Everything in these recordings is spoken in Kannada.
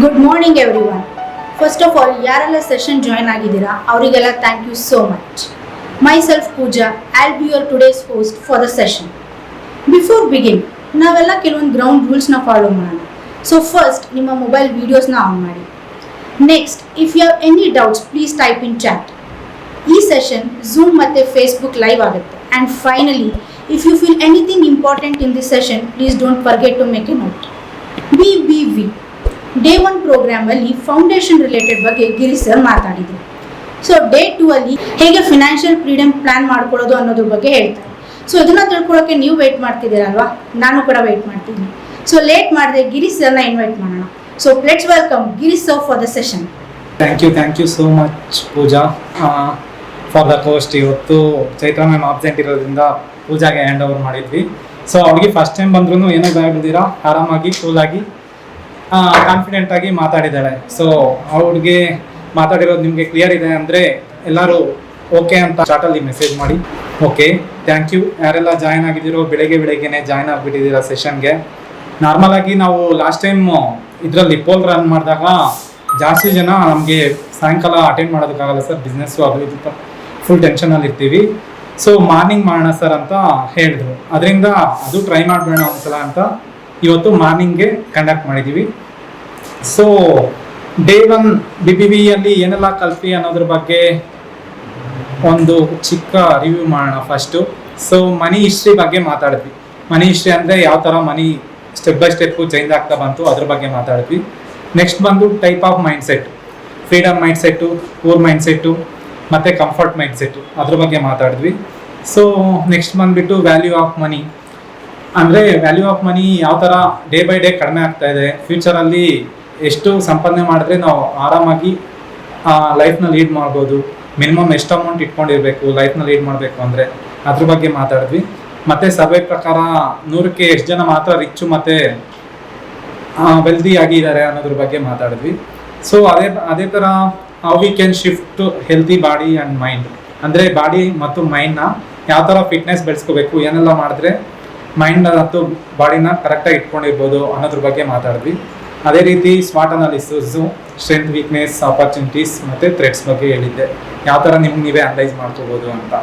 Good morning everyone. First of all ಯಾರೆಲ್ಲ ಸೆಷನ್ ಜಾಯ್ನ್ ಆಗಿದ್ದೀರಾ ಅವರಿಗೆಲ್ಲ thank you so much. Myself Pooja, I'll be your today's host for the session. Before begin ನಾವೆಲ್ಲ ಕೆಲವೊಂದು ಗ್ರೌಂಡ್ ರೂಲ್ಸ್ನ ಫಾಲೋ ಮಾಡೋಣ. ಸೊ ಫಸ್ಟ್ ನಿಮ್ಮ ಮೊಬೈಲ್ ವೀಡಿಯೋಸ್ನ ಆನ್ ಮಾಡಿ. Next if you have any doubts please type in chat. ಈ ಸೆಷನ್ ಝೂಮ್ ಮತ್ತು ಫೇಸ್ಬುಕ್ ಲೈವ್ ಆಗುತ್ತೆ. And finally if you feel anything important in this session please don't forget to make a note. We day 1 ಪ್ರೋಗ್ರಾಮಲ್ಲಿ ಫೌಂಡೇಶನ್ ರಿಲೇಟೆಡ್ ಬಗ್ಗೆ ಗಿರಿ ಸರ್ ಮಾತಾಡಿದ್ರು. ಸೊ ಡೇ 2 ಅಲ್ಲಿ ಹೇಗೆ ಫಿನಾನ್ಷಿಯಲ್ ಫ್ರೀಡಮ್ ಪ್ಲಾನ್ ಮಾಡ್ಕೊಳ್ಳೋದು ಅನ್ನೋದ್ರ ಬಗ್ಗೆ ಹೇಳ್ತಾರೆ. ಸೊ ಇದನ್ನ ತಿಳ್ಕೊಳ್ಳೋಕೆ ನೀವು ವೆಯ್ಟ್ ಮಾಡ್ತಿದ್ದೀರಲ್ವಾ, ನಾನು ಕೂಡ ವೆಯ್ಟ್ ಮಾಡ್ತೀನಿ. ಸೊ ಲೇಟ್ ಮಾಡದೆ ಗಿರಿ ಸರ್ನ ಇನ್ವೈಟ್ ಮಾಡೋಣ. So let's welcome Giri sir for the session. Thank you so much Pooja for the host. ಇವತ್ತು ಚೈತ್ರ ಮ್ಯಾಮ್ ಆಬ್ಸೆಂಟ್ ಇರೋದ್ರಿಂದ ಪೂಜಾಗೆ ಹ್ಯಾಂಡ್ ಓವರ್ ಮಾಡಿದ್ವಿ. ಸೊ ಅವ್ರಿಗೆ ಫಸ್ಟ್ ಟೈಮ್ ಬಂದ್ರೂ ಏನೋ ಭಯಬಿದ್ದೀರಾ, ಆರಾಮಾಗಿ ಕೂಲಾಗಿ ಕಾನ್ಫಿಡೆಂಟ್ ಆಗಿ ಮಾತಾಡಿದ್ದಾಳೆ. ಸೊ ಅವ್ರಿಗೆ ಮಾತಾಡಿರೋದು ನಿಮಗೆ ಕ್ಲಿಯರ್ ಇದೆ ಅಂದರೆ ಎಲ್ಲರೂ ಓಕೆ ಅಂತ ಚಾಟಲ್ಲಿ ಮೆಸೇಜ್ ಮಾಡಿ. Okay, thank you. ಯಾರೆಲ್ಲ ಜಾಯ್ನ್ ಆಗಿದ್ದೀರೋ ಬೆಳಗ್ಗೆನೇ ಜಾಯ್ನ್ ಆಗಿಬಿಟ್ಟಿದ್ದೀರಾ ಸೆಷನ್ಗೆ. ನಾರ್ಮಲಾಗಿ ನಾವು ಲಾಸ್ಟ್ ಟೈಮ್ ಇದರಲ್ಲಿ ಪೋಲ್ ರನ್ ಮಾಡಿದಾಗ ಜಾಸ್ತಿ ಜನ ನಮಗೆ ಸಾಯಂಕಾಲ ಅಟೆಂಡ್ ಮಾಡೋದಕ್ಕಾಗಲ್ಲ ಸರ್, ಬಿಸ್ನೆಸ್ಸು ಅದು ಇದು ಫುಲ್ ಟೆನ್ಷನಲ್ಲಿ ಇರ್ತೀವಿ, ಸೊ ಮಾರ್ನಿಂಗ್ ಮಾಡೋಣ ಸರ್ ಅಂತ ಹೇಳಿದ್ರು. ಅದರಿಂದ ಅದು ಟ್ರೈ ಮಾಡಬೇಡ ಒಂದ್ಸಲ ಅಂತ ಇವತ್ತು ಮಾರ್ನಿಂಗ್ಗೆ ಕಂಡಕ್ಟ್ ಮಾಡಿದ್ದೀವಿ. ಸೊ ಡೇ 1 BBVಯಲ್ಲಿ ಏನೆಲ್ಲ ಕಲ್ತ್ವಿ ಅನ್ನೋದ್ರ ಬಗ್ಗೆ ಒಂದು ಚಿಕ್ಕ ರಿವ್ಯೂ ಮಾಡೋಣ ಫಸ್ಟು. ಸೊ ಮನಿ ಹಿಸ್ಟ್ರಿ ಬಗ್ಗೆ ಮಾತಾಡಿದ್ವಿ. ಮನಿ ಹಿಸ್ಟ್ರಿ ಅಂದರೆ ಯಾವ ಥರ ಮನಿ ಸ್ಟೆಪ್ ಬೈ ಸ್ಟೆಪ್ಪು ಚೇಂಜ್ ಆಗ್ತಾ ಬಂತು ಅದ್ರ ಬಗ್ಗೆ ಮಾತಾಡಿದ್ವಿ. ನೆಕ್ಸ್ಟ್ ಬಂದು type of mindset, freedom mindset, poor mindset ಮತ್ತು ಕಂಫರ್ಟ್ ಮೈಂಡ್ಸೆಟ್ಟು ಅದ್ರ ಬಗ್ಗೆ ಮಾತಾಡಿದ್ವಿ. ಸೊ ನೆಕ್ಸ್ಟ್ ಬಂದುಬಿಟ್ಟು ವ್ಯಾಲ್ಯೂ ಆಫ್ ಮನಿ, ಅಂದರೆ ವ್ಯಾಲ್ಯೂ ಆಫ್ ಮನಿ ಯಾವ ಥರ ಡೇ ಬೈ ಡೇ ಕಡಿಮೆ ಆಗ್ತಾ ಇದೆ, ಫ್ಯೂಚರಲ್ಲಿ ಎಷ್ಟು ಸಂಪಾದನೆ ಮಾಡಿದ್ರೆ ನಾವು ಆರಾಮಾಗಿ ಲೈಫ್ನ ಲೀಡ್ ಮಾಡ್ಬೋದು, ಮಿನಿಮಮ್ ಎಷ್ಟು ಅಮೌಂಟ್ ಇಟ್ಕೊಂಡಿರಬೇಕು ಲೈಫ್ನ ಲೀಡ್ ಮಾಡಬೇಕು ಅಂದರೆ ಅದ್ರ ಬಗ್ಗೆ ಮಾತಾಡಿದ್ವಿ. ಮತ್ತು ಸರ್ವೆ ಪ್ರಕಾರ 100ಕ್ಕೆ ಎಷ್ಟು ಜನ ಮಾತ್ರ ರಿಚ್ಚು ಮತ್ತು ವೆಲ್ದಿ ಆಗಿದ್ದಾರೆ ಅನ್ನೋದ್ರ ಬಗ್ಗೆ ಮಾತಾಡಿದ್ವಿ. ಸೊ ಅದೇ ಥರ how we can shift healthy body and mind, ಅಂದರೆ ಬಾಡಿ ಮತ್ತು ಮೈಂಡ್ನ ಯಾವ ಥರ ಫಿಟ್ನೆಸ್ ಬೆಳೆಸ್ಕೋಬೇಕು, ಏನೆಲ್ಲ ಮಾಡಿದ್ರೆ ಮೈಂಡ್ ಮತ್ತು ಬಾಡಿನ ಕರೆಕ್ಟಾಗಿ ಇಟ್ಕೊಂಡಿರ್ಬೋದು ಅನ್ನೋದ್ರ ಬಗ್ಗೆ ಮಾತಾಡಿದ್ವಿ. ಅದೇ ರೀತಿ smart analysis, strength, weakness, opportunities ಮತ್ತು ಥ್ರೆಟ್ಸ್ ಬಗ್ಗೆ ಹೇಳಿದ್ದೆ, ಯಾವ ಥರ ನಿಮ್ಗೆ ನೀವೇ ಅನಲೈಸ್ ಮಾಡ್ಕೋಬೋದು ಅಂತ.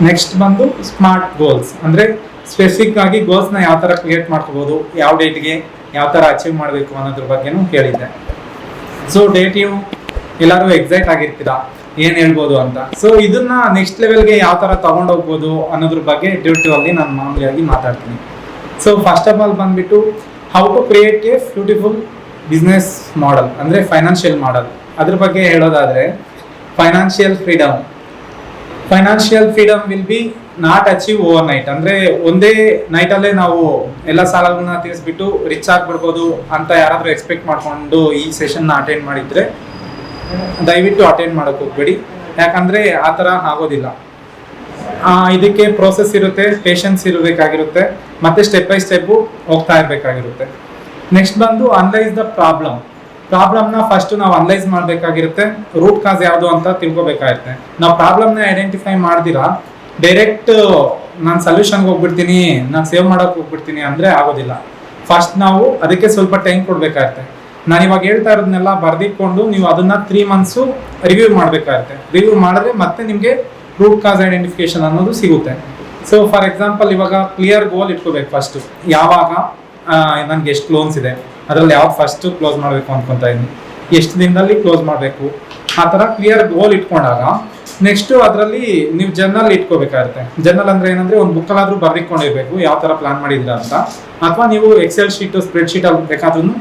ನೆಕ್ಸ್ಟ್ ಬಂದು ಸ್ಮಾರ್ಟ್ ಗೋಲ್ಸ್, ಅಂದರೆ ಸ್ಪೆಸಿಫಿಕ್ ಆಗಿ ಗೋಲ್ಸ್ನ ಯಾವ ಥರ ಕ್ರಿಯೇಟ್ ಮಾಡ್ಕೋಬೋದು, ಯಾವ ಡೇಟ್ಗೆ ಯಾವ ಥರ ಅಚೀವ್ ಮಾಡಬೇಕು ಅನ್ನೋದ್ರ ಬಗ್ಗೆನೂ ಹೇಳಿದ್ದೆ. ಸೊ ಡೇಟಿವ್ ಎಲ್ಲರೂ ಎಕ್ಸೈಟ್ ಆಗಿರ್ತೀರಾ ಏನು ಹೇಳ್ಬೋದು ಅಂತ. ಸೊ ಇದನ್ನ ನೆಕ್ಸ್ಟ್ ಲೆವೆಲ್ಗೆ ಯಾವ ಥರ ತೊಗೊಂಡೋಗ್ಬೋದು ಅನ್ನೋದ್ರ ಬಗ್ಗೆ ಡ್ಯೂಟಿಯಲ್ಲಿ ನಾನು ಮಾಮೂಲಿಯಾಗಿ ಮಾತಾಡ್ತೀನಿ. ಸೊ ಫಸ್ಟ್ ಆಫ್ ಆಲ್ ಬಂದುಬಿಟ್ಟು how to create a beautiful business model, ಅಂದರೆ ಫೈನಾನ್ಷಿಯಲ್ ಮಾಡೆಲ್. ಅದ್ರ ಬಗ್ಗೆ ಹೇಳೋದಾದರೆ financial freedom will be not achieve overnight, ಅಂದರೆ ಒಂದೇ ನೈಟಲ್ಲೇ ನಾವು ಎಲ್ಲ ಸಾಲಗಳನ್ನ ತೀರಿಸ್ಬಿಟ್ಟು ರಿಚ್ ಆಗಿಬಿಡ್ಬೋದು ಅಂತ ಯಾರಾದರೂ ಎಕ್ಸ್ಪೆಕ್ಟ್ ಮಾಡಿಕೊಂಡು ಈ ಸೆಷನ್ನ ಅಟೆಂಡ್ ಮಾಡಿದರೆ ದಯವಿಟ್ಟು ಅಟೆಂಡ್ ಮಾಡೋಕ್ಕೆ ಹೋಗ್ಬೇಡಿ. ಯಾಕಂದರೆ ಆ ಥರ ಆಗೋದಿಲ್ಲ. ಇದಕ್ಕೆ ಪ್ರೋಸೆಸ್ ಇರುತ್ತೆ, ಪೇಷನ್ಸ್ ಇರಬೇಕಾಗಿರುತ್ತೆ, ಮತ್ತು ಸ್ಟೆಪ್ ಬೈ ಸ್ಟೆಪ್ಪು ಹೋಗ್ತಾ ಇರಬೇಕಾಗಿರುತ್ತೆ. ನೆಕ್ಸ್ಟ್ ಬಂದು ಅನಲೈಸ್ ದ ಪ್ರಾಬ್ಲಮ್ನ ಫಸ್ಟು ನಾವು ಅನಲೈಸ್ ಮಾಡಬೇಕಾಗಿರುತ್ತೆ. ರೂಟ್ ಕಾಸ್ ಯಾವುದು ಅಂತ ತಿಳ್ಕೊಬೇಕಾಗಿರುತ್ತೆ. ನಾವು ಪ್ರಾಬ್ಲಮ್ನ ಐಡೆಂಟಿಫೈ ಮಾಡ್ದಿರಾ ಡೈರೆಕ್ಟ್ ನಾನು ಸೊಲ್ಯೂಷನ್ಗೆ ಹೋಗ್ಬಿಡ್ತೀನಿ, ನಾನು ಸೇವ್ ಮಾಡೋಕ್ಕೆ ಹೋಗ್ಬಿಡ್ತೀನಿ ಅಂದರೆ ಆಗೋದಿಲ್ಲ. ಫಸ್ಟ್ ನಾವು ಅದಕ್ಕೆ ಸ್ವಲ್ಪ ಟೈಮ್ ಕೊಡಬೇಕಾಗುತ್ತೆ. ನಾನು ಇವಾಗ ಹೇಳ್ತಾ ಇರೋದನ್ನೆಲ್ಲ ಬರೆದಿಟ್ಕೊಂಡು ನೀವು ಅದನ್ನು 3 months ರಿವ್ಯೂ ಮಾಡಬೇಕಾಗುತ್ತೆ. ರಿವ್ಯೂ ಮಾಡಿದ್ರೆ ಮತ್ತೆ ನಿಮಗೆ ರೂಟ್ ಕಾಸ್ ಐಡೆಂಟಿಫಿಕೇಶನ್ ಅನ್ನೋದು ಸಿಗುತ್ತೆ. ಸೊ ಫಾರ್ ಎಕ್ಸಾಂಪಲ್ ಇವಾಗ ಕ್ಲಿಯರ್ ಗೋಲ್ ಇಟ್ಕೋಬೇಕು. ಫಸ್ಟು ಯಾವಾಗ ನನಗೆ ಎಷ್ಟು ಲೋನ್ಸ್ ಇದೆ, ಅದರಲ್ಲಿ ಯಾವಾಗ ಫಸ್ಟು ಕ್ಲೋಸ್ ಮಾಡಬೇಕು ಅಂದ್ಕೊತಾ ಇದ್ದೀನಿ, ಎಷ್ಟು ದಿನದಲ್ಲಿ ಕ್ಲೋಸ್ ಮಾಡಬೇಕು, ಆ ಥರ ಕ್ಲಿಯರ್ ಗೋಲ್ ಇಟ್ಕೊಂಡಾಗ ನೆಕ್ಸ್ಟು ಅದರಲ್ಲಿ ನೀವು ಜರ್ನಲ್ ಇಟ್ಕೋಬೇಕಾಗುತ್ತೆ. ಜರ್ನಲ್ ಅಂದರೆ ಏನಂದರೆ ಒಂದು ಬುಕ್ಕಲ್ಲಾದರೂ ಬರೆದಿಟ್ಕೊಂಡಿರ್ಬೇಕು ಯಾವ ಥರ ಪ್ಲಾನ್ ಮಾಡಿದ್ದೀರಾ ಅಂತ, ಅಥವಾ ನೀವು ಎಕ್ಸೆಲ್ ಶೀಟು ಸ್ಪ್ರೆಡ್ಶೀಟಲ್ಲಿ ಬೇಕಾದ್ರೂ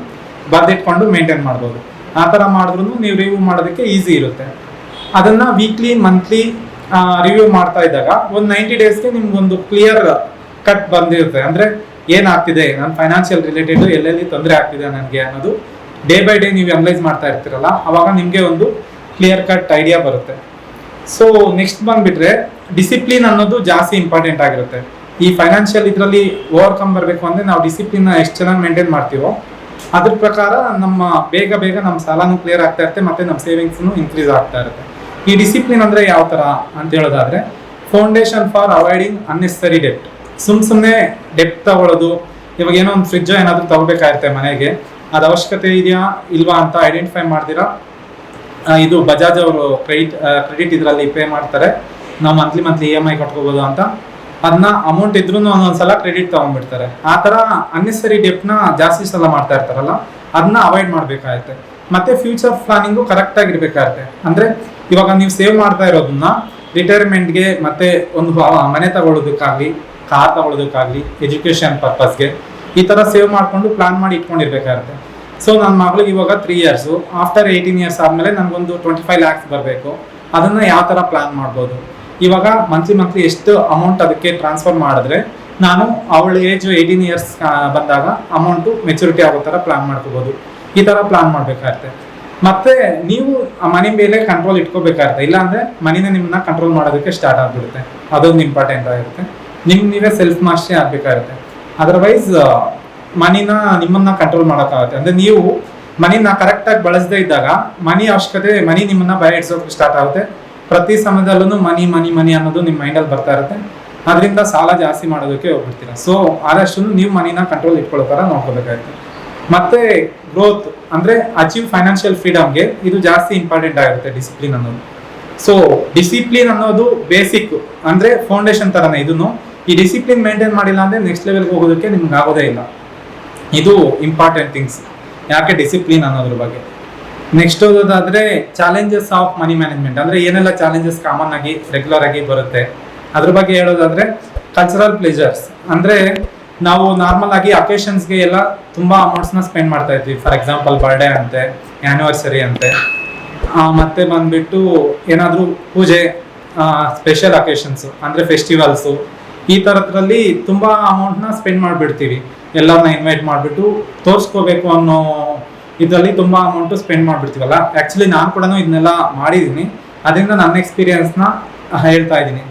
ಬರೆದಿಟ್ಕೊಂಡು ಮೇಂಟೈನ್ ಮಾಡ್ಬೋದು. ಆ ಥರ ಮಾಡಿದ್ರೂ ನೀವು ರಿವ್ಯೂ ಮಾಡೋದಕ್ಕೆ ಈಸಿ ಇರುತ್ತೆ. ಅದನ್ನು ವೀಕ್ಲಿ ಮಂತ್ಲಿ ರಿವ್ಯೂ ಮಾಡ್ತಾ ಇದ್ದಾಗ ಒಂದು 90 daysಗೆ ನಿಮ್ಗೊಂದು ಕ್ಲಿಯರ್ ಕಟ್ ಬಂದಿರುತ್ತೆ. ಅಂದರೆ ಏನಾಗ್ತಿದೆ ನನ್ನ ಫೈನಾನ್ಷಿಯಲ್ ರಿಲೇಟೆಡ್, ಎಲ್ಲೆಲ್ಲಿ ತೊಂದರೆ ಆಗ್ತಿದೆ ನನಗೆ ಅನ್ನೋದು ಡೇ ಬೈ ಡೇ ನೀವು ಅನಲೈಸ್ ಮಾಡ್ತಾ ಇರ್ತೀರಲ್ಲ, ಆವಾಗ ನಿಮಗೆ ಒಂದು ಕ್ಲಿಯರ್ ಕಟ್ ಐಡಿಯಾ ಬರುತ್ತೆ. ಸೊ ನೆಕ್ಸ್ಟ್ ಬಂದುಬಿಟ್ರೆ ಡಿಸಿಪ್ಲಿನ್ ಅನ್ನೋದು ಜಾಸ್ತಿ ಇಂಪಾರ್ಟೆಂಟ್ ಆಗಿರುತ್ತೆ. ಈ ಫೈನಾನ್ಷಿಯಲ್ ಇದರಲ್ಲಿ ಓವರ್ಕಮ್ ಬರಬೇಕು ಅಂದರೆ ನಾವು ಡಿಸಿಪ್ಲಿನ್ನ ಎಷ್ಟು ಚೆನ್ನಾಗಿ ಮೇಂಟೈನ್ ಮಾಡ್ತೀವೋ ಅದ್ರ ಪ್ರಕಾರ ನಮ್ಮ ಬೇಗ ನಮ್ಮ ಸಾಲನೂ ಕ್ಲಿಯರ್ ಆಗ್ತಾ ಇರುತ್ತೆ, ಮತ್ತು ನಮ್ಮ ಸೇವಿಂಗ್ಸ್ನು ಇನ್ಕ್ರೀಸ್ ಆಗ್ತಾ ಇರುತ್ತೆ. ಈ ಡಿಸಿಪ್ಲಿನ್ ಅಂದರೆ ಯಾವ ಥರ ಅಂತ ಹೇಳೋದಾದರೆ ಫೌಂಡೇಶನ್ ಫಾರ್ ಅವಾಯ್ಡಿಂಗ್ ಅನ್ನೆಸರಿ ಡೆಪ್ಟ್. ಸುಮ್ಮನೆ ಡೆಪ್ಟ್ ತಗೊಳ್ಳೋದು, ಇವಾಗ ಏನೋ ಒಂದು ಫ್ರಿಡ್ಜ್ ಏನಾದರೂ ತಗೋಬೇಕಾಗಿರುತ್ತೆ ಮನೆಗೆ, ಅದು ಅವಶ್ಯಕತೆ ಇದೆಯಾ ಇಲ್ವಾ ಅಂತ ಐಡೆಂಟಿಫೈ ಮಾಡ್ತೀರಾ. ಇದು ಬಜಾಜ್ ಅವರು ಕ್ರೆಡಿಟ್ ಇದರಲ್ಲಿ ಪೇ ಮಾಡ್ತಾರೆ, ನಾವು ಮಂತ್ಲಿ EMI ಕಟ್ಕೋಬೋದು ಅಂತ. ಅದನ್ನ ಅಮೌಂಟ್ ಇದ್ರೂ ಒಂದೊಂದ್ಸಲ ಕ್ರೆಡಿಟ್ ತಗೊಂಡ್ಬಿಡ್ತಾರೆ. ಆ ಥರ ಅನ್ನೆಸರಿ ಡೆಪ್ನ ಜಾಸ್ತಿ ಸಲ ಮಾಡ್ತಾ ಇರ್ತಾರಲ್ಲ, ಅದನ್ನ ಅವಾಯ್ಡ್ ಮಾಡಬೇಕಾಗುತ್ತೆ. ಮತ್ತೆ ಫ್ಯೂಚರ್ ಪ್ಲಾನಿಂಗು ಕರೆಕ್ಟಾಗಿ ಇರಬೇಕಾಗುತ್ತೆ. ಅಂದರೆ ಇವಾಗ ನೀವು ಸೇವ್ ಮಾಡ್ತಾ ಇರೋದನ್ನ ರಿಟೈರ್ಮೆಂಟ್ಗೆ, ಮತ್ತೆ ಒಂದು ಮನೆ ತಗೊಳ್ಳೋದಕ್ಕಾಗಲಿ, ಕಾರ್ ತಗೊಳ್ಳೋದಕ್ಕಾಗಲಿ, ಎಜುಕೇಷನ್ ಪರ್ಪಸ್ಗೆ ಈ ಥರ ಸೇವ್ ಮಾಡಿಕೊಂಡು ಪ್ಲಾನ್ ಮಾಡಿ ಇಟ್ಕೊಂಡಿರ್ಬೇಕಾಗುತ್ತೆ. ಸೊ ನನ್ನ ಮಗಳಿಗೆ ಇವಾಗ 3 years, ಆಫ್ಟರ್ 18 years ಆದಮೇಲೆ ನನಗೊಂದು 25 lakhs ಬರಬೇಕು. ಅದನ್ನು ಯಾವ ಥರ ಪ್ಲಾನ್ ಮಾಡ್ಬೋದು? ಇವಾಗ ಮಂತ್ಲಿ ಎಷ್ಟು ಅಮೌಂಟ್ ಅದಕ್ಕೆ ಟ್ರಾನ್ಸ್ಫರ್ ಮಾಡಿದ್ರೆ ನಾನು ಅವಳ ಏಜ್ 18 years ಬಂದಾಗ ಅಮೌಂಟು ಮೆಚುರಿಟಿ ಆಗೋ ಥರ ಪ್ಲಾನ್ ಮಾಡ್ಕೋಬೋದು. ಈ ಥರ ಪ್ಲಾನ್ ಮಾಡಬೇಕಾಗುತ್ತೆ. ಮತ್ತೆ ನೀವು ಆ ಮನಿ ಮೇಲೆ ಕಂಟ್ರೋಲ್ ಇಟ್ಕೋಬೇಕಾಗುತ್ತೆ. ಇಲ್ಲಾಂದರೆ ಮನಿನೇ ನಿಮ್ಮನ್ನ ಕಂಟ್ರೋಲ್ ಮಾಡೋದಕ್ಕೆ ಸ್ಟಾರ್ಟ್ ಆಗಿಬಿಡುತ್ತೆ. ಅದೊಂದು ಇಂಪಾರ್ಟೆಂಟ್ ಆಗಿರುತ್ತೆ. ನೀವೇ ಸೆಲ್ಫ್ ಮಾಸ್ಟರಿ ಆಗಬೇಕಾಗುತ್ತೆ. ಅದರ್ವೈಸ್ ಮನಿನ ನಿಮ್ಮನ್ನ ಕಂಟ್ರೋಲ್ ಮಾಡೋಕ್ಕಾಗುತ್ತೆ. ಅಂದರೆ ನೀವು ಮನಿನ ಕರೆಕ್ಟಾಗಿ ಬಳಸದೇ ಇದ್ದಾಗ ಮನಿ ನಿಮ್ಮನ್ನ ಭಯ ಇಡ್ಸೋಕೆ ಸ್ಟಾರ್ಟ್ ಆಗುತ್ತೆ. ಪ್ರತಿ ಸಮಯದಲ್ಲೂ ಮನಿ ಅನ್ನೋದು ನಿಮ್ಮ ಮೈಂಡಲ್ಲಿ ಬರ್ತಾ ಇರುತ್ತೆ. ಅದರಿಂದ ಸಾಲ ಜಾಸ್ತಿ ಮಾಡೋದಕ್ಕೆ ಹೋಗ್ಬಿಡ್ತೀರಾ. ಸೊ ಆದಷ್ಟು ನೀವು ಮನಿನ ಕಂಟ್ರೋಲ್ ಇಟ್ಕೊಳ್ಳೋ ಥರ ನೋಡ್ಕೋಬೇಕಾಗುತ್ತೆ. ಮತ್ತೆ ಗ್ರೋತ್ ಅಂದರೆ ಅಚೀವ್ ಫೈನಾನ್ಷಿಯಲ್ ಫ್ರೀಡಮ್ಗೆ ಇದು ಜಾಸ್ತಿ ಇಂಪಾರ್ಟೆಂಟ್ ಆಗಿರುತ್ತೆ, ಡಿಸಿಪ್ಲಿನ್ ಅನ್ನೋದು. ಸೊ ಡಿಸಿಪ್ಲಿನ್ ಅನ್ನೋದು ಬೇಸಿಕ್, ಅಂದರೆ ಫೌಂಡೇಶನ್ ಥರನೇ ಇದನ್ನು. ಈ ಡಿಸಿಪ್ಲಿನ್ ಮೇಂಟೈನ್ ಮಾಡಿಲ್ಲ ಅಂದರೆ ನೆಕ್ಸ್ಟ್ ಲೆವೆಲ್ಗೆ ಹೋಗೋದಕ್ಕೆ ನಿಮ್ಗೆ ಆಗೋದೇ ಇಲ್ಲ. ಇದು ಇಂಪಾರ್ಟೆಂಟ್ ಥಿಂಗ್ಸ್ ಯಾಕೆ ಡಿಸಿಪ್ಲಿನ್ ಅನ್ನೋದ್ರ ಬಗ್ಗೆ. ನೆಕ್ಸ್ಟ್ ಓದೋದಾದರೆ ಚಾಲೆಂಜಸ್ ಆಫ್ ಮನಿ ಮ್ಯಾನೇಜ್ಮೆಂಟ್, ಅಂದರೆ ಏನೆಲ್ಲ ಚಾಲೆಂಜಸ್ ಕಾಮನ್ ಆಗಿ ರೆಗ್ಯುಲರ್ ಆಗಿ ಬರುತ್ತೆ ಅದ್ರ ಬಗ್ಗೆ ಹೇಳೋದಾದರೆ ಕಲ್ಚರಲ್ ಪ್ಲೇಜರ್ಸ್, ಅಂದರೆ ನಾವು ನಾರ್ಮಲ್ ಆಗಿ ಅಕೇಶನ್ಸ್ಗೆ ಎಲ್ಲ ತುಂಬ ಅಮೌಂಟ್ಸ್ನ ಸ್ಪೆಂಡ್ ಮಾಡ್ತಾ ಇದ್ವಿ. ಫಾರ್ ಎಕ್ಸಾಂಪಲ್ ಬರ್ಡೇ ಅಂತೆ, ಆ್ಯನಿವರ್ಸರಿ ಅಂತೆ, ಮತ್ತೆ ಬಂದ್ಬಿಟ್ಟು ಏನಾದರೂ ಪೂಜೆ, ಸ್ಪೆಷಲ್ ಅಕೇಶನ್ಸು ಅಂದರೆ ಫೆಸ್ಟಿವಲ್ಸು, ಈ ಥರದ್ರಲ್ಲಿ ತುಂಬ ಅಮೌಂಟ್ನ ಸ್ಪೆಂಡ್ ಮಾಡಿಬಿಡ್ತೀವಿ. ಎಲ್ಲರನ್ನ ಇನ್ವೈಟ್ ಮಾಡಿಬಿಟ್ಟು ತೋರಿಸ್ಕೋಬೇಕು ಅನ್ನೋ ಇದರಲ್ಲಿ ತುಂಬ ಅಮೌಂಟು ಸ್ಪೆಂಡ್ ಮಾಡಿಬಿಡ್ತೀವಲ್ಲ. ಆ್ಯಕ್ಚುಲಿ ನಾನು ಕೂಡ ಇದನ್ನೆಲ್ಲ ಮಾಡಿದ್ದೀನಿ, ಅದರಿಂದ ನನ್ನ ಎಕ್ಸ್ಪೀರಿಯನ್ಸ್ನ ಹೇಳ್ತಾ ಇದ್ದೀನಿ.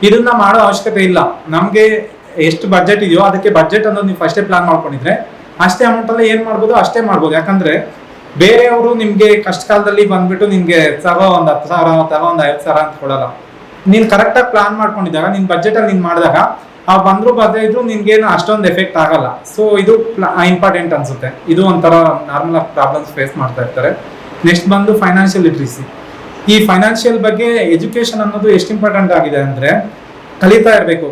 ಇದನ್ನ ಮಾಡೋ ಅವಶ್ಯಕತೆ ಇಲ್ಲ. ನಮಗೆ ಎಷ್ಟು ಬಜೆಟ್ ಇದೆಯೋ ಅದಕ್ಕೆ ಬಜೆಟ್ ಅನ್ನೋದು ನೀವು ಫಸ್ಟೇ ಪ್ಲಾನ್ ಮಾಡ್ಕೊಂಡಿದ್ರೆ ಅಷ್ಟೇ ಅಮೌಂಟಲ್ಲಿ ಏನು ಮಾಡ್ಬೋದು ಅಷ್ಟೇ ಮಾಡ್ಬೋದು. ಯಾಕಂದರೆ ಬೇರೆಯವರು ನಿಮಗೆ ಕಷ್ಟ ಕಾಲದಲ್ಲಿ ಬಂದ್ಬಿಟ್ಟು ನಿಮಗೆ ಒಂದು 10,000 ಒಂದು 50,000 ಅಂತ ಕೊಡಲ್ಲ. ನೀನು ಕರೆಕ್ಟಾಗಿ ಪ್ಲಾನ್ ಮಾಡ್ಕೊಂಡಿದ್ದಾಗ ನಿನ್ನ ಬಜೆಟಲ್ಲಿ ನೀನು ಮಾಡಿದಾಗ ಬಂದರೂ ಬರ್ದೇ ಇದ್ರು ನಿನ್ಗೇನು ಅಷ್ಟೊಂದು ಎಫೆಕ್ಟ್ ಆಗಲ್ಲ. ಸೊ ಇದು ಇಂಪಾರ್ಟೆಂಟ್ ಅನ್ಸುತ್ತೆ. ಇದು ಒಂಥರ ನಾರ್ಮಲ್ ಪ್ರಾಬ್ಲಮ್ಸ್ ಫೇಸ್ ಮಾಡ್ತಾ ಇರ್ತಾರೆ. ನೆಕ್ಸ್ಟ್ ಬಂದು ಫೈನಾನ್ಷಿಯಲ್ ಲಿಟ್ರಸಿ. ಈ ಫೈನಾನ್ಷಿಯಲ್ ಬಗ್ಗೆ ಎಜುಕೇಶನ್ ಅನ್ನೋದು ಎಷ್ಟು ಇಂಪಾರ್ಟೆಂಟ್ ಆಗಿದೆ ಅಂದರೆ ಕಲಿತಾ ಇರಬೇಕು.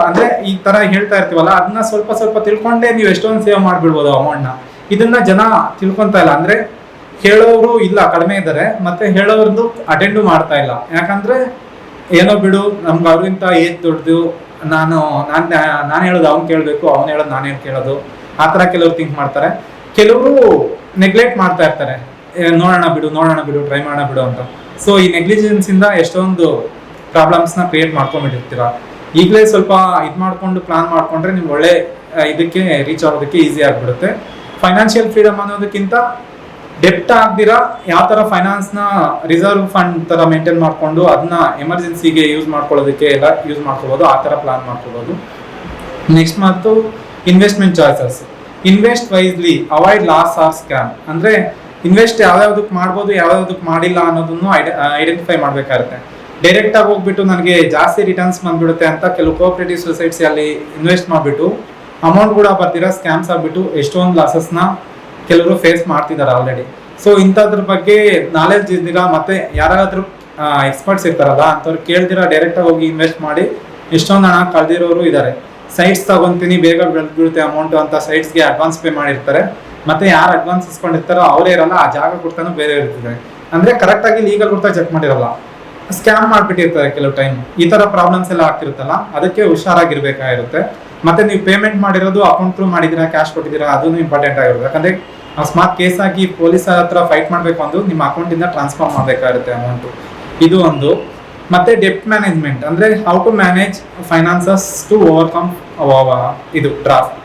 ಅಂದರೆ ಈ ಥರ ಹೇಳ್ತಾ ಇರ್ತೀವಲ್ಲ, ಅದನ್ನ ಸ್ವಲ್ಪ ತಿಳ್ಕೊಂಡೇ ನೀವು ಎಷ್ಟೊಂದು ಸೇವ್ ಮಾಡಿಬಿಡ್ಬೋದು ಅಮೌಂಟ್ನ. ಇದನ್ನ ಜನ ತಿಳ್ಕೊತಾ ಇಲ್ಲ. ಅಂದರೆ ಹೇಳೋರು ಇಲ್ಲ, ಕಡಿಮೆ ಇದ್ದಾರೆ, ಮತ್ತೆ ಹೇಳೋರ್ದು ಅಟೆಂಡು ಮಾಡ್ತಾ ಇಲ್ಲ. ಯಾಕಂದರೆ ಏನೋ ಬಿಡು, ನಮ್ಗೆ ಅವ್ರಿಗಿಂತ ಏಜ್ ದೊಡ್ಡದು, ನಾನು ಹೇಳೋದು ಅವ್ನು ಕೇಳಬೇಕು, ಅವ್ನು ಹೇಳೋದು ನಾನೇನು ಕೇಳೋದು, ಆ ಥರ ಕೆಲವರು ಥಿಂಕ್ ಮಾಡ್ತಾರೆ. ಕೆಲವರು ನೆಗ್ಲೆಕ್ಟ್ ಮಾಡ್ತಾ ಇರ್ತಾರೆ, ನೋಡೋಣ ಬಿಡು, ಟ್ರೈ ಮಾಡೋಣ ಬಿಡು ಅಂತ. ಸೊ ಈ ನೆಗ್ಲಿಜೆನ್ಸಿಂದ ಎಷ್ಟೊಂದು ಪ್ರಾಬ್ಲಮ್ಸ್ನ ಕ್ರಿಯೇಟ್ ಮಾಡ್ಕೊಂಡ್ಬಿಟ್ಟಿರ್ತೀರ. ಈಗಲೇ ಸ್ವಲ್ಪ ಇದು ಮಾಡಿಕೊಂಡು ಪ್ಲಾನ್ ಮಾಡಿಕೊಂಡ್ರೆ ನಿಮ್ಗೆ ಒಳ್ಳೆ ಇದಕ್ಕೆ ರೀಚ್ ಆಗೋದಕ್ಕೆ ಈಸಿ ಆಗಿಬಿಡುತ್ತೆ. ಫೈನಾನ್ಷಿಯಲ್ ಫ್ರೀಡಮ್ ಅನ್ನೋದಕ್ಕಿಂತ ಡೆಪ್ಟ್ ಆಗ್ದಿರಾ ಯಾವ ಥರ ಫೈನಾನ್ಸ್ನ ರಿಸರ್ವ್ ಫಂಡ್ ಥರ ಮೇಂಟೈನ್ ಮಾಡಿಕೊಂಡು ಅದನ್ನ ಎಮರ್ಜೆನ್ಸಿಗೆ ಯೂಸ್ ಮಾಡ್ಕೊಳ್ಳೋದಕ್ಕೆ ಎಲ್ಲ ಯೂಸ್ ಮಾಡ್ಕೋಬೋದು, ಆ ಥರ ಪ್ಲಾನ್ ಮಾಡ್ಕೋಬೋದು. ನೆಕ್ಸ್ಟ್ ಮತ್ತು investment choices. Invest wisely, avoid loss or scam. ಅಂದರೆ ಇನ್ವೆಸ್ಟ್ ಯಾವ್ಯಾವ್ದಕ್ಕೆ ಮಾಡ್ಬೋದು, ಯಾವ್ಯಾವ್ದಕ್ಕೆ ಮಾಡಿಲ್ಲ ಅನ್ನೋದನ್ನು ಐಡೆಂಟಿಫೈ ಮಾಡಬೇಕಾಗುತ್ತೆ. ಡೈರೆಕ್ಟಾಗಿ ಹೋಗ್ಬಿಟ್ಟು ನನಗೆ ಜಾಸ್ತಿ ರಿಟರ್ನ್ಸ್ ಬಂದ್ಬಿಡುತ್ತೆ ಅಂತ ಕೆಲವು ಕೋಆಪರೇಟಿವ್ ಸೊಸೈಟಿಯಲ್ಲಿ ಇನ್ವೆಸ್ಟ್ ಮಾಡಿಬಿಟ್ಟು ಅಮೌಂಟ್ ಕೂಡ ಬರ್ದಿರೋ ಸ್ಕ್ಯಾಮ್ಸ್ ಆಗಿಬಿಟ್ಟು ಎಷ್ಟೊಂದು ಲಾಸಸ್ನ ಕೆಲವರು ಫೇಸ್ ಮಾಡ್ತಿದ್ದಾರೆ ಆಲ್ರೆಡಿ. ಸೊ ಇಂಥದ್ರ ಬಗ್ಗೆ ನಾಲೆಡ್ಜ್ ಇದ್ದೀರಾ, ಮತ್ತೆ ಯಾರಾದ್ರೂ ಎಕ್ಸ್ಪರ್ಟ್ಸ್ ಇರ್ತಾರಲ್ಲ ಅಂಥವ್ರು ಕೇಳ್ದಿರಾ ಡೈರೆಕ್ಟಾಗಿ ಹೋಗಿ ಇನ್ವೆಸ್ಟ್ ಮಾಡಿ ಎಷ್ಟೊಂದು ಹಣ ಕಳೆದಿರೋರು ಇದ್ದಾರೆ. ಸೈಟ್ಸ್ ತಗೊಂತೀನಿ ಬೇಗ ಬೆಳೆದ್ಬಿಡುತ್ತೆ ಅಮೌಂಟು ಅಂತ ಸೈಟ್ಸ್ಗೆ ಅಡ್ವಾನ್ಸ್ ಪೇ ಮಾಡಿರ್ತಾರೆ. ಮತ್ತೆ ಯಾರು ಅಡ್ವಾನ್ಸ್ ಇಸ್ಕೊಂಡಿರ್ತಾರೋ ಅವರೇ ಇರಲ್ಲ, ಆ ಜಾಗ ಕೊಡ್ತಾನೂ ಬೇರೆ ಇರ್ತಿದ್ದಾರೆ. ಅಂದರೆ ಕರೆಕ್ಟಾಗಿ ಲೀಗಲ್ ಕೊಡ್ತಾ ಚೆಕ್ ಮಾಡಿರಲ್ಲ, ಸ್ಕ್ಯಾಮ್ ಮಾಡಿಬಿಟ್ಟಿರ್ತಾರೆ ಕೆಲವು ಟೈಮ್. ಈ ಥರ ಪ್ರಾಬ್ಲಮ್ಸ್ ಎಲ್ಲ ಆಗ್ತಿರುತ್ತಲ್ಲ, ಅದಕ್ಕೆ ಹುಷಾರಾಗಿರ್ಬೇಕಾಗಿರುತ್ತೆ. ಮತ್ತೆ ನೀವು ಪೇಮೆಂಟ್ ಮಾಡಿರೋದು ಅಕೌಂಟ್ ಥ್ರೂ ಮಾಡಿದ್ದೀರಾ, ಕ್ಯಾಶ್ ಕೊಟ್ಟಿದ್ದೀರಾ, ಅದೂ ಇಂಪಾರ್ಟೆಂಟ್ ಆಗಿರುತ್ತೆ. ಯಾಕಂದರೆ ಅಕಸ್ಮಾತ್ ಕೇಸ್ ಆಗಿ ಪೊಲೀಸರ ಹತ್ರ ಫೈಟ್ ಮಾಡಬೇಕು ಅಂದು ನಿಮ್ಮ ಅಕೌಂಟಿಂದ ಟ್ರಾನ್ಸ್ಫರ್ ಮಾಡಬೇಕಾಗುತ್ತೆ ಅಮೌಂಟು. ಇದು ಒಂದು. ಮತ್ತೆ ಡೆಪ್ಟ್ ಮ್ಯಾನೇಜ್ಮೆಂಟ್, ಅಂದರೆ how to manage finances to overcome ಇದು ಡ್ರಾಫ್ಟ್.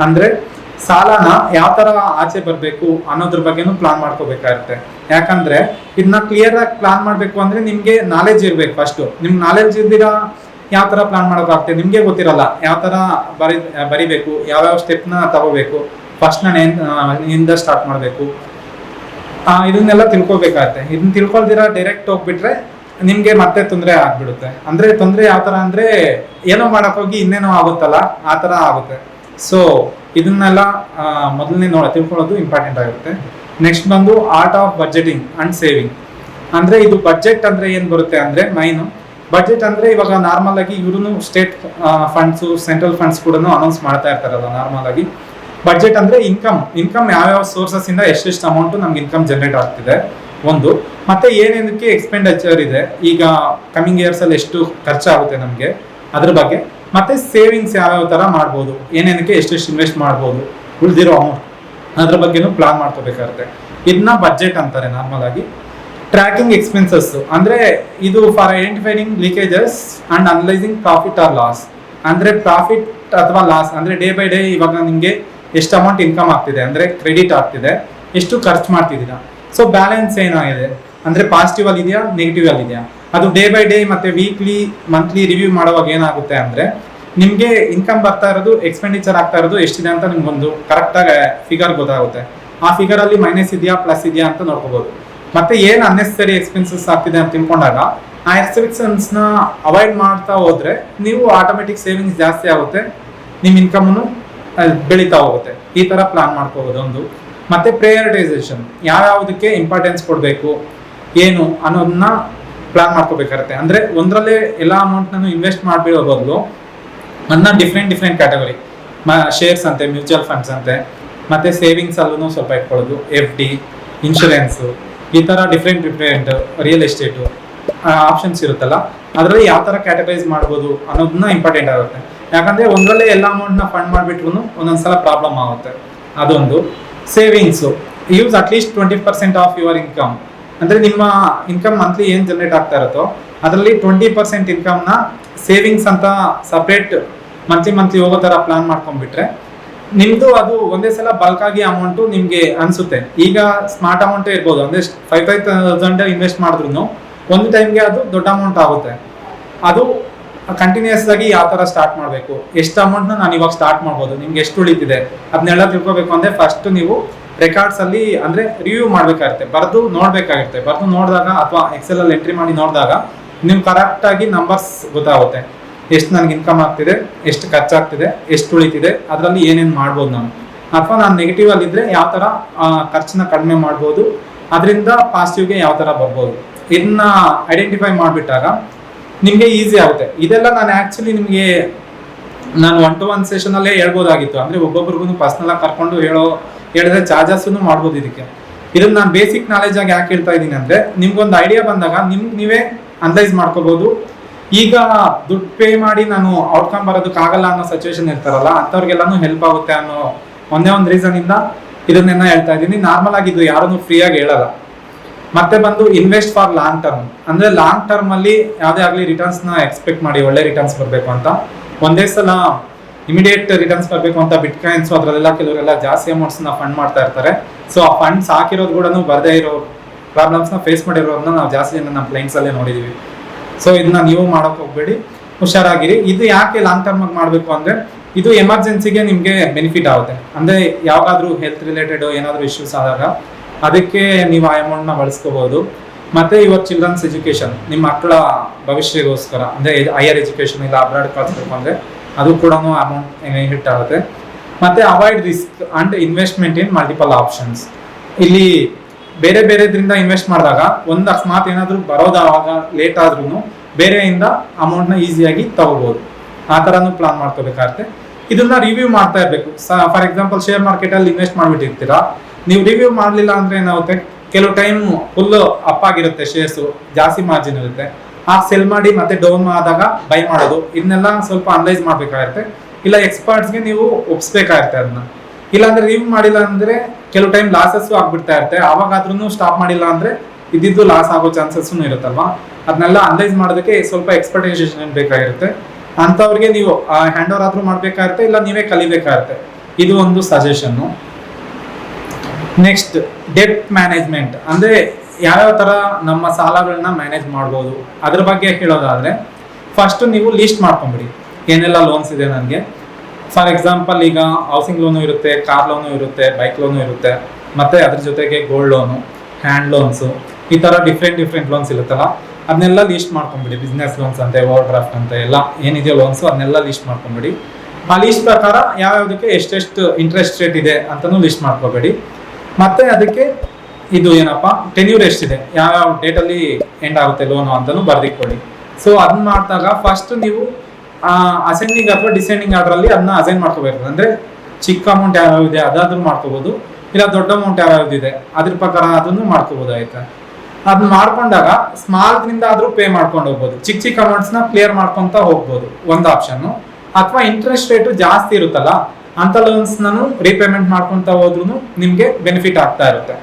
ಅಂದರೆ ಸಾಲನ ಯಾವ ಥರ ಆಚೆ ಬರಬೇಕು ಅನ್ನೋದ್ರ ಬಗ್ಗೆನೂ ಪ್ಲಾನ್ ಮಾಡ್ಕೋಬೇಕಾಗುತ್ತೆ. ಯಾಕಂದರೆ ಇದನ್ನ ಕ್ಲಿಯರಾಗಿ ಪ್ಲಾನ್ ಮಾಡಬೇಕು ಅಂದರೆ ನಿಮಗೆ ನಾಲೆಡ್ಜ್ ಇರಬೇಕು. ಫಸ್ಟು ನಿಮ್ಗೆ ನಾಲೆಡ್ಜ್ ಇದ್ದೀರಾ ಯಾವ ಥರ ಪ್ಲಾನ್ ಮಾಡೋಕ್ಕಾಗ್ತದೆ ನಿಮಗೆ ಗೊತ್ತಿರಲ್ಲ. ಯಾವ ಥರ ಬರಿಬೇಕು, ಯಾವ್ಯಾವ ಸ್ಟೆಪ್ನ ತಗೋಬೇಕು, ಫಸ್ಟ್ ನಾನು ಏನಿಂದ ಸ್ಟಾರ್ಟ್ ಮಾಡಬೇಕು, ಇದನ್ನೆಲ್ಲ ತಿಳ್ಕೊಬೇಕಾಗತ್ತೆ. ಇದನ್ನ ತಿಳ್ಕೊಳ್ದಿರಾ ಡೈರೆಕ್ಟ್ ಹೋಗ್ಬಿಟ್ರೆ ನಿಮಗೆ ಮತ್ತೆ ತೊಂದರೆ ಆಗ್ಬಿಡುತ್ತೆ. ಅಂದರೆ ತೊಂದರೆ ಯಾವ ಥರ ಅಂದರೆ ಏನೋ ಮಾಡೋಕ್ಕೋಗಿ ಇನ್ನೇನೋ ಆಗುತ್ತಲ್ಲ, ಆ ಥರ ಆಗುತ್ತೆ. ಸೊ ಇದನ್ನೆಲ್ಲ ಮೊದಲನೇ ತಿಳ್ಕೊಳ್ಳೋದು ಇಂಪಾರ್ಟೆಂಟ್ ಆಗುತ್ತೆ. ನೆಕ್ಸ್ಟ್ ಬಂದು art of budgeting and saving. ಅಂದ್ರೆ ಇದು ಬಜೆಟ್ ಅಂದ್ರೆ ಏನ್ ಬರುತ್ತೆ ಅಂದ್ರೆ ಮೈನ್ ಬಜೆಟ್ ಅಂದ್ರೆ ಇವಾಗ ನಾರ್ಮಲ್ ಆಗಿ ಇವ್ರು ಸ್ಟೇಟ್ ಫಂಡ್ಸ್ ಸೆಂಟ್ರಲ್ ಫಂಡ್ಸ್ ಕೂಡ ಅನೌನ್ಸ್ ಮಾಡ್ತಾ ಇರ್ತಾರಲ್ಲ ನಾರ್ಮಲ್ ಆಗಿ. ಬಜೆಟ್ ಅಂದ್ರೆ ಇನ್ಕಮ್ ಯಾವ್ಯಾವ ಸೋರ್ಸಸ್ ಇಂದ ಎಷ್ಟೆಷ್ಟು ಅಮೌಂಟ್ ನಮ್ಗೆ ಇನ್ಕಮ್ ಜನರೇಟ್ ಆಗ್ತಿದೆ ಒಂದು, ಮತ್ತೆ ಏನೇನಕ್ಕೆ ಎಕ್ಸ್ಪೆಂಡಿಚರ್ ಇದೆ, ಈಗ ಕಮಿಂಗ್ ಇಯರ್ಸ್ ಅಲ್ಲಿ ಎಷ್ಟು ಖರ್ಚಾಗುತ್ತೆ ನಮಗೆ ಅದ್ರ ಬಗ್ಗೆ, ಮತ್ತೆ ಸೇವಿಂಗ್ಸ್ ಯಾವ್ಯಾವ ತರ ಮಾಡ್ಬೋದು, ಏನೇನಕ್ಕೆ ಎಷ್ಟೆಷ್ಟು ಇನ್ವೆಸ್ಟ್ ಮಾಡ್ಬೋದು, ಉಳಿದಿರೋ ಅಮೌಂಟ್ ಅದ್ರ ಬಗ್ಗೆನೂ ಪ್ಲಾನ್ ಮಾಡ್ಕೋಬೇಕಾಗುತ್ತೆ. ಇದನ್ನ ಬಜೆಟ್ ಅಂತಾರೆ ನಾರ್ಮಲ್ ಆಗಿ. ಟ್ರ್ಯಾಕಿಂಗ್ ಎಕ್ಸ್ಪೆನ್ಸಸ್ ಅಂದ್ರೆ ಇದು for identifying leakages and analysing profit or loss. ಅಂದ್ರೆ ಪ್ರಾಫಿಟ್ ಅಥವಾ ಲಾಸ್ ಅಂದ್ರೆ ಡೇ ಬೈ ಡೇ ಇವಾಗ ನಿಮಗೆ ಎಷ್ಟು ಅಮೌಂಟ್ ಇನ್ಕಮ್ ಆಗ್ತಿದೆ ಅಂದ್ರೆ ಕ್ರೆಡಿಟ್ ಆಗ್ತಿದೆ, ಎಷ್ಟು ಖರ್ಚು ಮಾಡ್ತಿದ್ದೀರಾ, ಸೊ ಬ್ಯಾಲೆನ್ಸ್ ಏನಾಗಿದೆ ಅಂದ್ರೆ ಪಾಸಿಟಿವ್ ಅಲ್ಲಿ ಇದೆಯಾ ನೆಗೆಟಿವ್ ಅಲ್ಲಿ ಇದೆಯಾ, ಅದು ಡೇ ಬೈ ಡೇ ಮತ್ತೆ ವೀಕ್ಲಿ ಮಂತ್ಲಿ ರಿವ್ಯೂ ಮಾಡುವಾಗ ಏನಾಗುತ್ತೆ ಅಂದ್ರೆ ನಿಮ್ಗೆ ಇನ್ಕಮ್ ಬರ್ತಾ ಇರೋದು ಎಕ್ಸ್ಪೆಂಡಿಚರ್ ಆಗ್ತಾ ಇರೋದು ಎಷ್ಟಿದೆ ಅಂತ ನಿಮ್ಗೊಂದು ಕರೆಕ್ಟ್ ಆಗಿ ಫಿಗರ್ ಗೊತ್ತಾಗುತ್ತೆ. ಆ ಫಿಗರ್ ಅಲ್ಲಿ ಮೈನಸ್ ಇದೆಯಾ ಪ್ಲಸ್ ಇದೆಯಾ ಅಂತ ನೋಡ್ಕೋಬಹುದು. ಮತ್ತೆ ಏನ್ ಅನ್ನೆಸರಿ ಎಕ್ಸ್ಪೆನ್ಸಸ್ ಆಗ್ತಿದೆ ಅಂತ ತಿಳ್ಕೊಂಡಾಗ ಆ ಎಕ್ಸ್ಪೆನ್ಸಸ್ ನ ಅವಾಯ್ಡ್ ಮಾಡ್ತಾ ಹೋದ್ರೆ ನೀವು ಆಟೋಮೆಟಿಕ್ ಸೇವಿಂಗ್ಸ್ ಜಾಸ್ತಿ ಆಗುತ್ತೆ, ನಿಮ್ ಇನ್ಕಮ್ ಬೆಳೀತಾ ಹೋಗುತ್ತೆ. ಈ ತರ ಪ್ಲಾನ್ ಮಾಡ್ಕೋಬಹುದು ಒಂದು. ಮತ್ತೆ ಪ್ರಯಾರಿಟೈಸೇಷನ್ ಯಾವ್ಯಾವುದಕ್ಕೆ ಇಂಪಾರ್ಟೆನ್ಸ್ ಕೊಡಬೇಕು ಏನು ಅನ್ನೋದನ್ನ ಪ್ಲಾನ್ ಮಾಡ್ಕೋಬೇಕಾಗುತ್ತೆ. ಅಂದ್ರೆ ಒಂದ್ರಲ್ಲೇ ಎಲ್ಲ ಅಮೌಂಟ್ ನಾನು ಇನ್ವೆಸ್ಟ್ ಮಾಡ್ಬಿಡೋ ಬದಲು ಅದನ್ನ ಡಿಫ್ರೆಂಟ್ ಕ್ಯಾಟಗರಿ, ಶೇರ್ಸ್ ಅಂತೆ, ಮ್ಯೂಚುವಲ್ ಫಂಡ್ಸ್ ಅಂತೆ, ಮತ್ತೆ ಸೇವಿಂಗ್ಸ್ ಅಲ್ಲೂ ಸ್ವಲ್ಪ ಇಟ್ಕೊಳ್ಳೋದು, FD, ಇನ್ಶೂರೆನ್ಸ್, ಈ ತರ ಡಿಫ್ರೆಂಟ್ ರಿಯಲ್ ಎಸ್ಟೇಟು ಆಪ್ಷನ್ಸ್ ಇರುತ್ತಲ್ಲ, ಅದರಲ್ಲಿ ಯಾವ ತರ ಕ್ಯಾಟಗರೈಸ್ ಮಾಡ್ಬೋದು ಅನ್ನೋದನ್ನ ಇಂಪಾರ್ಟೆಂಟ್ ಆಗುತ್ತೆ. ಯಾಕಂದ್ರೆ ಒಂದ್ರಲ್ಲೇ ಎಲ್ಲ ಅಮೌಂಟ್ ನ ಫಂಡ್ ಮಾಡಿಬಿಟ್ರು ಒಂದೊಂದ್ಸಲ ಪ್ರಾಬ್ಲಮ್ ಆಗುತ್ತೆ. ಅದೊಂದು. Savings use at least 20% of your income. ಅಂದ್ರೆ ನಿಮ್ಮ ಇನ್ಕಮ್ ಮಂತ್ಲಿ ಏನ್ ಜನರೇಟ್ ಆಗ್ತಾ ಇರುತ್ತೋ ಅದರಲ್ಲಿ 20% ಇನ್ಕಮ್ ನ ಸೇವಿಂಗ್ಸ್ ಅಂತ ಸಪ್ರೇಟ್ ಮಂತ್ಲಿ ಹೋಗೋ ತರ ಪ್ಲಾನ್ ಮಾಡ್ಕೊಂಡ್ಬಿಟ್ರೆ ನಿಮ್ದು ಅದು ಒಂದೇ ಸಲ ಬಲ್ಕ್ ಆಗಿ ಅಮೌಂಟ್ ನಿಮ್ಗೆ ಅನ್ಸುತ್ತೆ. ಈಗ ಸ್ಮಾರ್ಟ್ ಅಮೌಂಟ್ ಇರ್ಬೋದು, ಅಂದ್ರೆ 5,000 ಇನ್ವೆಸ್ಟ್ ಮಾಡಿದ್ರು ಒಂದು ಟೈಮ್ಗೆ ಅದು ದೊಡ್ಡ ಅಮೌಂಟ್ ಆಗುತ್ತೆ. ಅದು ಕಂಟಿನ್ಯೂಸ್ ಆಗಿ ಯಾವ ತರ ಸ್ಟಾರ್ಟ್ ಮಾಡಬೇಕು, ಎಷ್ಟು ಅಮೌಂಟ್ ನಾನು ಇವಾಗ ಸ್ಟಾರ್ಟ್ ಮಾಡ್ಬೋದು, ನಿಮ್ಗೆ ಎಷ್ಟು ಉಳಿತಿದೆ ಅದನ್ನೆಲ್ಲ ತಿಳ್ಕೊಬೇಕು ಅಂದ್ರೆ ಫಸ್ಟ್ ನೀವು ರೆಕಾರ್ಡ್ಸ್ ಅಲ್ಲಿ ಅಂದ್ರೆ ರಿವ್ಯೂ ಮಾಡ್ಬೇಕಾಗುತ್ತೆ, ಬರ್ದು ನೋಡ್ಬೇಕಾಗುತ್ತೆ. ಬರ್ದು ನೋಡಿದಾಗ ಅಥವಾ ಎಕ್ಸೆಲ್ ಅಲ್ಲಿ ಎಂಟ್ರಿ ಮಾಡಿ ನೋಡಿದಾಗ ನೀವು ಕರೆಕ್ಟ್ ಆಗಿ ನಂಬರ್ಸ್ ಗೊತ್ತಾಗುತ್ತೆ. ಎಷ್ಟು ನನಗೆ ಇನ್ಕಮ್ ಆಗ್ತಿದೆ, ಎಷ್ಟು ಖರ್ಚಾಗ್ತಿದೆ, ಎಷ್ಟು ಉಳಿತಿದೆ, ಅದರಲ್ಲಿ ಏನೇನು ಮಾಡ್ಬೋದು ನಾನು, ಅಥವಾ ನಾನು ನೆಗೆಟಿವ್ ಅಲ್ಲಿ ಇದ್ರೆ ಯಾವ ತರ ಖರ್ಚನ್ನ ಕಡಿಮೆ ಮಾಡ್ಬೋದು, ಅದರಿಂದ ಪಾಸಿಟಿವ್ಗೆ ಯಾವ ತರ ಬರ್ಬೋದು, ಇದನ್ನ ಐಡೆಂಟಿಫೈ ಮಾಡಿಬಿಟ್ಟಾಗ ನಿಮಗೆ ಈಸಿ ಆಗುತ್ತೆ. ಇದೆಲ್ಲ ನಾನು ಆಕ್ಚುಲಿ ನಿಮಗೆ ನಾನು 1-to-1 ಸೆಷನ್ ಅಲ್ಲೇ ಹೇಳ್ಬೋದಾಗಿತ್ತು. ಅಂದ್ರೆ ಒಬ್ಬೊಬ್ರಿಗೂ ಪರ್ಸನಲ್ ಆಗಿ ಕರ್ಕೊಂಡು ಹೇಳಿದ್ರೆ ಚಾರ್ಜಸ್ ಮಾಡ್ಬೋದು ಇದಕ್ಕೆ. ಇದನ್ನ ನಾನು ಬೇಸಿಕ್ ನಾಲೆಜ್ ಆಗಿ ಯಾಕೆ ಹೇಳ್ತಾ ಇದ್ದೀನಿ ಅಂದ್ರೆ ನಿಮ್ಗೊಂದು ಐಡಿಯಾ ಬಂದಾಗ ನೀವೇ ಅನಲೈಸ್ ಮಾಡ್ಕೋಬಹುದು. ಈಗ ದುಡ್ಡು ಪೇ ಮಾಡಿ ನಾನು ಔಟ್ಕಮ್ ಬರೋದಕ್ಕಾಗಲ್ಲ ಅನ್ನೋ ಸಿಚುವೇಶನ್ ಇರ್ತಾರಲ್ಲ, ಅಂಥವ್ರಿಗೆಲ್ಲಾನು ಹೆಲ್ಪ್ ಆಗುತ್ತೆ ಅನ್ನೋ ಒಂದೇ ಒಂದು ರೀಸನ್ ಇಂದ ಇದನ್ನೆಲ್ಲ ಹೇಳ್ತಾ ಇದ್ದೀನಿ. ನಾರ್ಮಲ್ ಆಗಿ ಇದು ಯಾರನ್ನು ಫ್ರೀ ಆಗಿ ಹೇಳಲ್ಲ. ಮತ್ತೆ ಬಂದು ಇನ್ವೆಸ್ಟ್ ಫಾರ್ ಲಾಂಗ್ ಟರ್ಮ್. ಅಂದ್ರೆ ಲಾಂಗ್ ಟರ್ಮ್ ಅಲ್ಲಿ ಯಾವುದೇ ಆಗಲಿ ರಿಟರ್ನ್ಸ್ ನ ಎಕ್ಸ್ಪೆಕ್ಟ್ ಮಾಡಿ, ಒಳ್ಳೆ ರಿಟರ್ನ್ಸ್ ಬರಬೇಕು ಅಂತ. ಒಂದೇ ಸಲ ಇಮಿಡಿಯೇಟ್ ರಿಟರ್ನ್ಸ್ ಬರಬೇಕು ಅಂತ ಬಿಟ್ಕಾಯಿನ್ಸ್ ಅದರಲ್ಲೆಲ್ಲ ಕೆಲವರೆಲ್ಲ ಜಾಸ್ತಿ ಅಮೌಂಟ್ಸ್ ನ ಫಂಡ್ ಮಾಡ್ತಾ ಇರ್ತಾರೆ. ಸೊ ಆ ಫಂಡ್ಸ್ ಹಾಕಿರೋದು ಕೂಡ ಬರದೇ ಇರೋ ಪ್ರಾಬ್ಲಮ್ಸ್ ನ ಫೇಸ್ ಮಾಡಿರೋದನ್ನ ನಾವು ಜಾಸ್ತಿ ಜನ ನಮ್ಮ ಕ್ಲೈಂಟ್ಸ್ ಅಲ್ಲೇ ನೋಡಿದೀವಿ. ಸೊ ಇದನ್ನ ನೀವು ಮಾಡಕ್ ಹೋಗ್ಬೇಡಿ, ಹುಷಾರಾಗಿರಿ. ಇದು ಯಾಕೆ ಲಾಂಗ್ ಟರ್ಮ್ ಆಗಿ ಮಾಡಬೇಕು ಅಂದ್ರೆ ಇದು ಎಮರ್ಜೆನ್ಸಿಗೆ ನಿಮ್ಗೆ ಬೆನಿಫಿಟ್ ಆಗುತ್ತೆ. ಅಂದ್ರೆ ಯಾವಾಗಾದ್ರೂ ಹೆಲ್ತ್ ರಿಲೇಟೆಡ್ ಏನಾದ್ರು ಇಶ್ಯೂಸ್ ಆದಾಗ ಅದಕ್ಕೆ ನೀವು ಆ ಅಮೌಂಟ್ ನ ಬಳಸ್ಕೋಬಹುದು. ಮತ್ತೆ ಯುವರ್ ಚಿಲ್ಡ್ರನ್ಸ್ ಎಜುಕೇಶನ್, ನಿಮ್ಮ ಮಕ್ಕಳ ಭವಿಷ್ಯಕ್ಕೋಸ್ಕರ ಅಂದ್ರೆ ಹೈಯರ್ ಎಜುಕೇಶನ್ ಇಲ್ಲ ಅಬ್ರಾಡ್ ಕಳಿಸ್ಬೇಕು ಅಂದ್ರೆ ಅದು ಕೂಡ ಅಮೌಂಟ್ ಹಿಟ್ ಆಗುತ್ತೆ. ಮತ್ತೆ avoid risk and investment in multiple options. ಇಲ್ಲಿ ಬೇರೆದ್ರಿಂದ ಇನ್ವೆಸ್ಟ್ ಮಾಡಿದಾಗ ಒಂದು ಅಕಸ್ಮಾತ್ ಏನಾದ್ರು ಬರೋದಾಗ ಲೇಟ್ ಆದ್ರೂ ಬೇರೆಯಿಂದ ಅಮೌಂಟ್ನ ಈಸಿಯಾಗಿ ತಗೋಬಹುದು. ಆ ಥರನೂ ಪ್ಲಾನ್ ಮಾಡ್ಕೋಬೇಕಾಗುತ್ತೆ. ಇದನ್ನ ರಿವ್ಯೂ ಮಾಡ್ತಾ ಇರಬೇಕು. ಫಾರ್ ಎಕ್ಸಾಂಪಲ್ ಶೇರ್ ಮಾರ್ಕೆಟ್ ಅಲ್ಲಿ ಇನ್ವೆಸ್ಟ್ ಮಾಡಿಬಿಟ್ಟಿರ್ತೀರಾ, ನೀವು ರಿವ್ಯೂ ಮಾಡಲಿಲ್ಲ ಅಂದ್ರೆ ಏನಾಗುತ್ತೆ, ಕೆಲವು ಟೈಮ್ ಫುಲ್ ಅಪ್ ಆಗಿರುತ್ತೆ, ಶೇರ್ಸು ಜಾಸ್ತಿ ಮಾರ್ಜಿನ್ ಇರುತ್ತೆ, ಆ ಸೆಲ್ ಮಾಡಿ ಮತ್ತೆ ಡೌನ್ ಆದಾಗ ಬೈ ಮಾಡೋದು, ಇದನ್ನೆಲ್ಲ ಸ್ವಲ್ಪ ಅನಲೈಸ್ ಮಾಡ್ಬೇಕಾಗುತ್ತೆ. ಇಲ್ಲ ಎಕ್ಸ್ಪರ್ಟ್ಸ್ಗೆ ನೀವು ಒಪ್ಸ್ಬೇಕಾಗುತ್ತೆ ಅದನ್ನ. ಇಲ್ಲಾಂದ್ರೆ ರಿವ್ಯೂ ಮಾಡಿಲ್ಲ ಅಂದ್ರೆ ಕೆಲವು ಟೈಮ್ ಲಾಸಸ್ ಆಗ್ಬಿಡ್ತಾ ಇರುತ್ತೆ. ಆವಾಗಾದ್ರೂ ಸ್ಟಾಪ್ ಮಾಡಿಲ್ಲ ಅಂದ್ರೆ ಇದ್ದಿದ್ದು ಲಾಸ್ ಆಗೋ ಚಾನ್ಸಸ್ ಇರುತ್ತಲ್ವಾ. ಅದನ್ನೆಲ್ಲ ಅನಲೈಸ್ ಮಾಡೋದಕ್ಕೆ ಸ್ವಲ್ಪ ಎಕ್ಸ್ಪರ್ಟೈಸೇಷನ್ ಬೇಕಾಗಿರುತ್ತೆ. ಅಂಥವ್ರಿಗೆ ನೀವು ಹ್ಯಾಂಡ್ ಓವರ್ ಆದ್ರೂ ಮಾಡ್ಬೇಕಾಗುತ್ತೆ, ಇಲ್ಲ ನೀವೇ ಕಲಿಬೇಕಾಗುತ್ತೆ. ಇದು ಒಂದು ಸಜೆಷನ್ನು. ನೆಕ್ಸ್ಟ್ ಡೆಟ್ ಮ್ಯಾನೇಜ್ಮೆಂಟ್, ಅಂದ್ರೆ ಯಾವ್ಯಾವ ತರ ನಮ್ಮ ಸಾಲಗಳನ್ನ ಮ್ಯಾನೇಜ್ ಮಾಡ್ಬೋದು ಅದ್ರ ಬಗ್ಗೆ ಹೇಳೋದಾದ್ರೆ ಫಸ್ಟ್ ನೀವು ಲೀಸ್ಟ್ ಮಾಡ್ಕೊಂಬಿಡಿ ಏನೆಲ್ಲ ಲೋನ್ಸ್ ಇದೆ ನನಗೆ. ಫಾರ್ ಎಕ್ಸಾಂಪಲ್ ಈಗ ಹೌಸಿಂಗ್ ಲೋನು ಇರುತ್ತೆ, ಕಾರ್ ಲೋನು ಇರುತ್ತೆ, ಬೈಕ್ ಲೋನು ಇರುತ್ತೆ, ಮತ್ತೆ ಅದ್ರ ಜೊತೆಗೆ ಗೋಲ್ಡ್ ಲೋನು, ಹ್ಯಾಂಡ್ ಲೋನ್ಸು, ಈ ತರ ಡಿಫ್ರೆಂಟ್ ಲೋನ್ಸ್ ಇರುತ್ತಲ್ಲ, ಅದನ್ನೆಲ್ಲ ಲೀಸ್ಟ್ ಮಾಡ್ಕೊಂಬಿಡಿ. ಬಿಸ್ನೆಸ್ ಲೋನ್ಸ್ ಅಂತೆ, ಓವರ್ ಡ್ರಾಫ್ಟ್ ಅಂತ ಎಲ್ಲ ಏನಿದೆಯೋ ಲೋನ್ಸು ಅದನ್ನೆಲ್ಲ ಲೀಸ್ಟ್ ಮಾಡ್ಕೊಂಬಿಡಿ. ಆ ಲಿಸ್ಟ್ ಪ್ರಕಾರ ಯಾವ್ಯಾವುದಕ್ಕೆ ಎಷ್ಟೆಷ್ಟು ಇಂಟ್ರೆಸ್ಟ್ ರೇಟ್ ಇದೆ ಅಂತಲೂ ಲಿಸ್ಟ್ ಮಾಡ್ಕೋಬೇಡಿ. ಮತ್ತೆ ಅದಕ್ಕೆ ಇದು ಏನಪ್ಪ ಟೆನ್ಯೂರ್ ಎಷ್ಟಿದೆ, ಯಾವ್ಯಾವ ಡೇಟಲ್ಲಿ ಎಂಡ್ ಆಗುತ್ತೆ ಲೋನು ಅಂತಲೂ ಬರ್ದಿಟ್ಕೊಳ್ಳಿ. ಸೊ ಅದನ್ನ ಮಾಡಿದಾಗ ಫಸ್ಟ್ ನೀವು ಅಸೆಂಡಿಂಗ್ ಅಥವಾ ಡಿಸೆಂಡಿಂಗ್ ಆರ್ಡ್ರಲ್ಲಿ ಅದನ್ನ ಅಸೈನ್ ಮಾಡ್ಕೋಬೇಕು. ಅಂದರೆ ಚಿಕ್ಕ ಅಮೌಂಟ್ ಯಾವ್ಯಾವ ಇದೆ ಅದಾದ್ರೂ ಮಾಡ್ಕೋಬೋದು, ಇಲ್ಲ ದೊಡ್ಡ ಅಮೌಂಟ್ ಯಾವ್ಯಾವ್ದು ಇದೆ ಅದ್ರ ಪ್ರಕಾರ ಅದನ್ನು ಮಾಡ್ಕೋಬೋದು. ಆಯ್ತಾ, ಅದನ್ನ ಮಾಡ್ಕೊಂಡಾಗ ಸ್ಮಾಲ್ನಿಂದ ಆದ್ರೂ ಪೇ ಮಾಡ್ಕೊಂಡು ಹೋಗ್ಬೋದು. ಚಿಕ್ಕ ಚಿಕ್ಕ ಅಮೌಂಟ್ಸ್ನ ಕ್ಲಿಯರ್ ಮಾಡ್ಕೊಂತ ಹೋಗ್ಬೋದು ಒಂದು ಆಪ್ಷನ್ನು. ಅಥವಾ ಇಂಟ್ರೆಸ್ಟ್ ರೇಟು ಜಾಸ್ತಿ ಇರುತ್ತಲ್ಲ ಅಂತ ಲೋನ್ಸ್ನೂ ರೀಪೇಮೆಂಟ್ ಮಾಡ್ಕೊಂತ ಹೋದ್ರೂ ನಿಮಗೆ ಬೆನಿಫಿಟ್ ಆಗ್ತಾ ಇರುತ್ತೆ.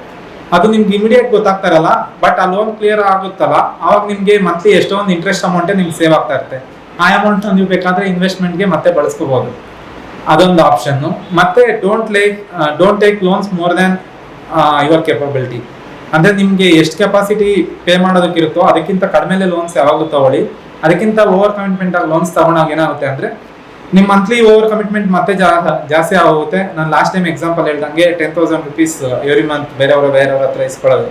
ಅದು ನಿಮ್ಗೆ ಇಮಿಡಿಯೇಟ್ ಗೊತ್ತಾಗ್ತಾ ಇರಲ್ಲ, ಬಟ್ ಆ ಲೋನ್ ಕ್ಲಿಯರ್ ಆಗುತ್ತಲ್ಲ ಅವಾಗ ನಿಮಗೆ ಮಂತ್ಲಿ ಎಷ್ಟೊಂದು ಇಂಟ್ರೆಸ್ಟ್ ಅಮೌಂಟೇ ನಿಮ್ಗೆ ಸೇವ್ ಆಗ್ತಾ ಇರುತ್ತೆ. ಆ ಅಮೌಂಟ್ನ ನೀವು ಬೇಕಾದ್ರೆ ಇನ್ವೆಸ್ಟ್ಮೆಂಟ್ಗೆ ಮತ್ತೆ ಬಳಸ್ಕೋಬಹುದು, ಅದೊಂದು ಆಪ್ಷನ್ನು. ಮತ್ತೆ don't take loans more than your capability. ಅಂದ್ರೆ ನಿಮ್ಗೆ ಎಷ್ಟು ಕೆಪಾಸಿಟಿ ಪೇ ಮಾಡೋದಕ್ಕಿರುತ್ತೋ ಅದಕ್ಕಿಂತ ಕಡಿಮೆ ಲೋನ್ಸ್ ಯಾವಾಗಲೂ ತಗೊಳ್ಳಿ. ಅದಕ್ಕಿಂತ ಓವರ್ ಕಮಿಟ್ಮೆಂಟ್ ಆಗಿ ಲೋನ್ಸ್ ತಗೊಂಡಾಗ ಏನಾಗುತ್ತೆ ಅಂದ್ರೆ ನಿಮ್ಮ ಮಂತ್ಲಿ ಓವರ್ ಕಮಿಟ್ಮೆಂಟ್ ಮತ್ತೆ ಜಾಸ್ತಿ ಆಗುತ್ತೆ. ನಾನು ಲಾಸ್ಟ್ ಟೈಮ್ ಎಕ್ಸಾಂಪಲ್ ಹೇಳ್ದಂಗೆ 10,000 rupees ಎವ್ರಿ ಮಂತ್ ಬೇರೆಯವ್ರ ಹತ್ರ ಇಸ್ಕೊಳ್ಳೋದು,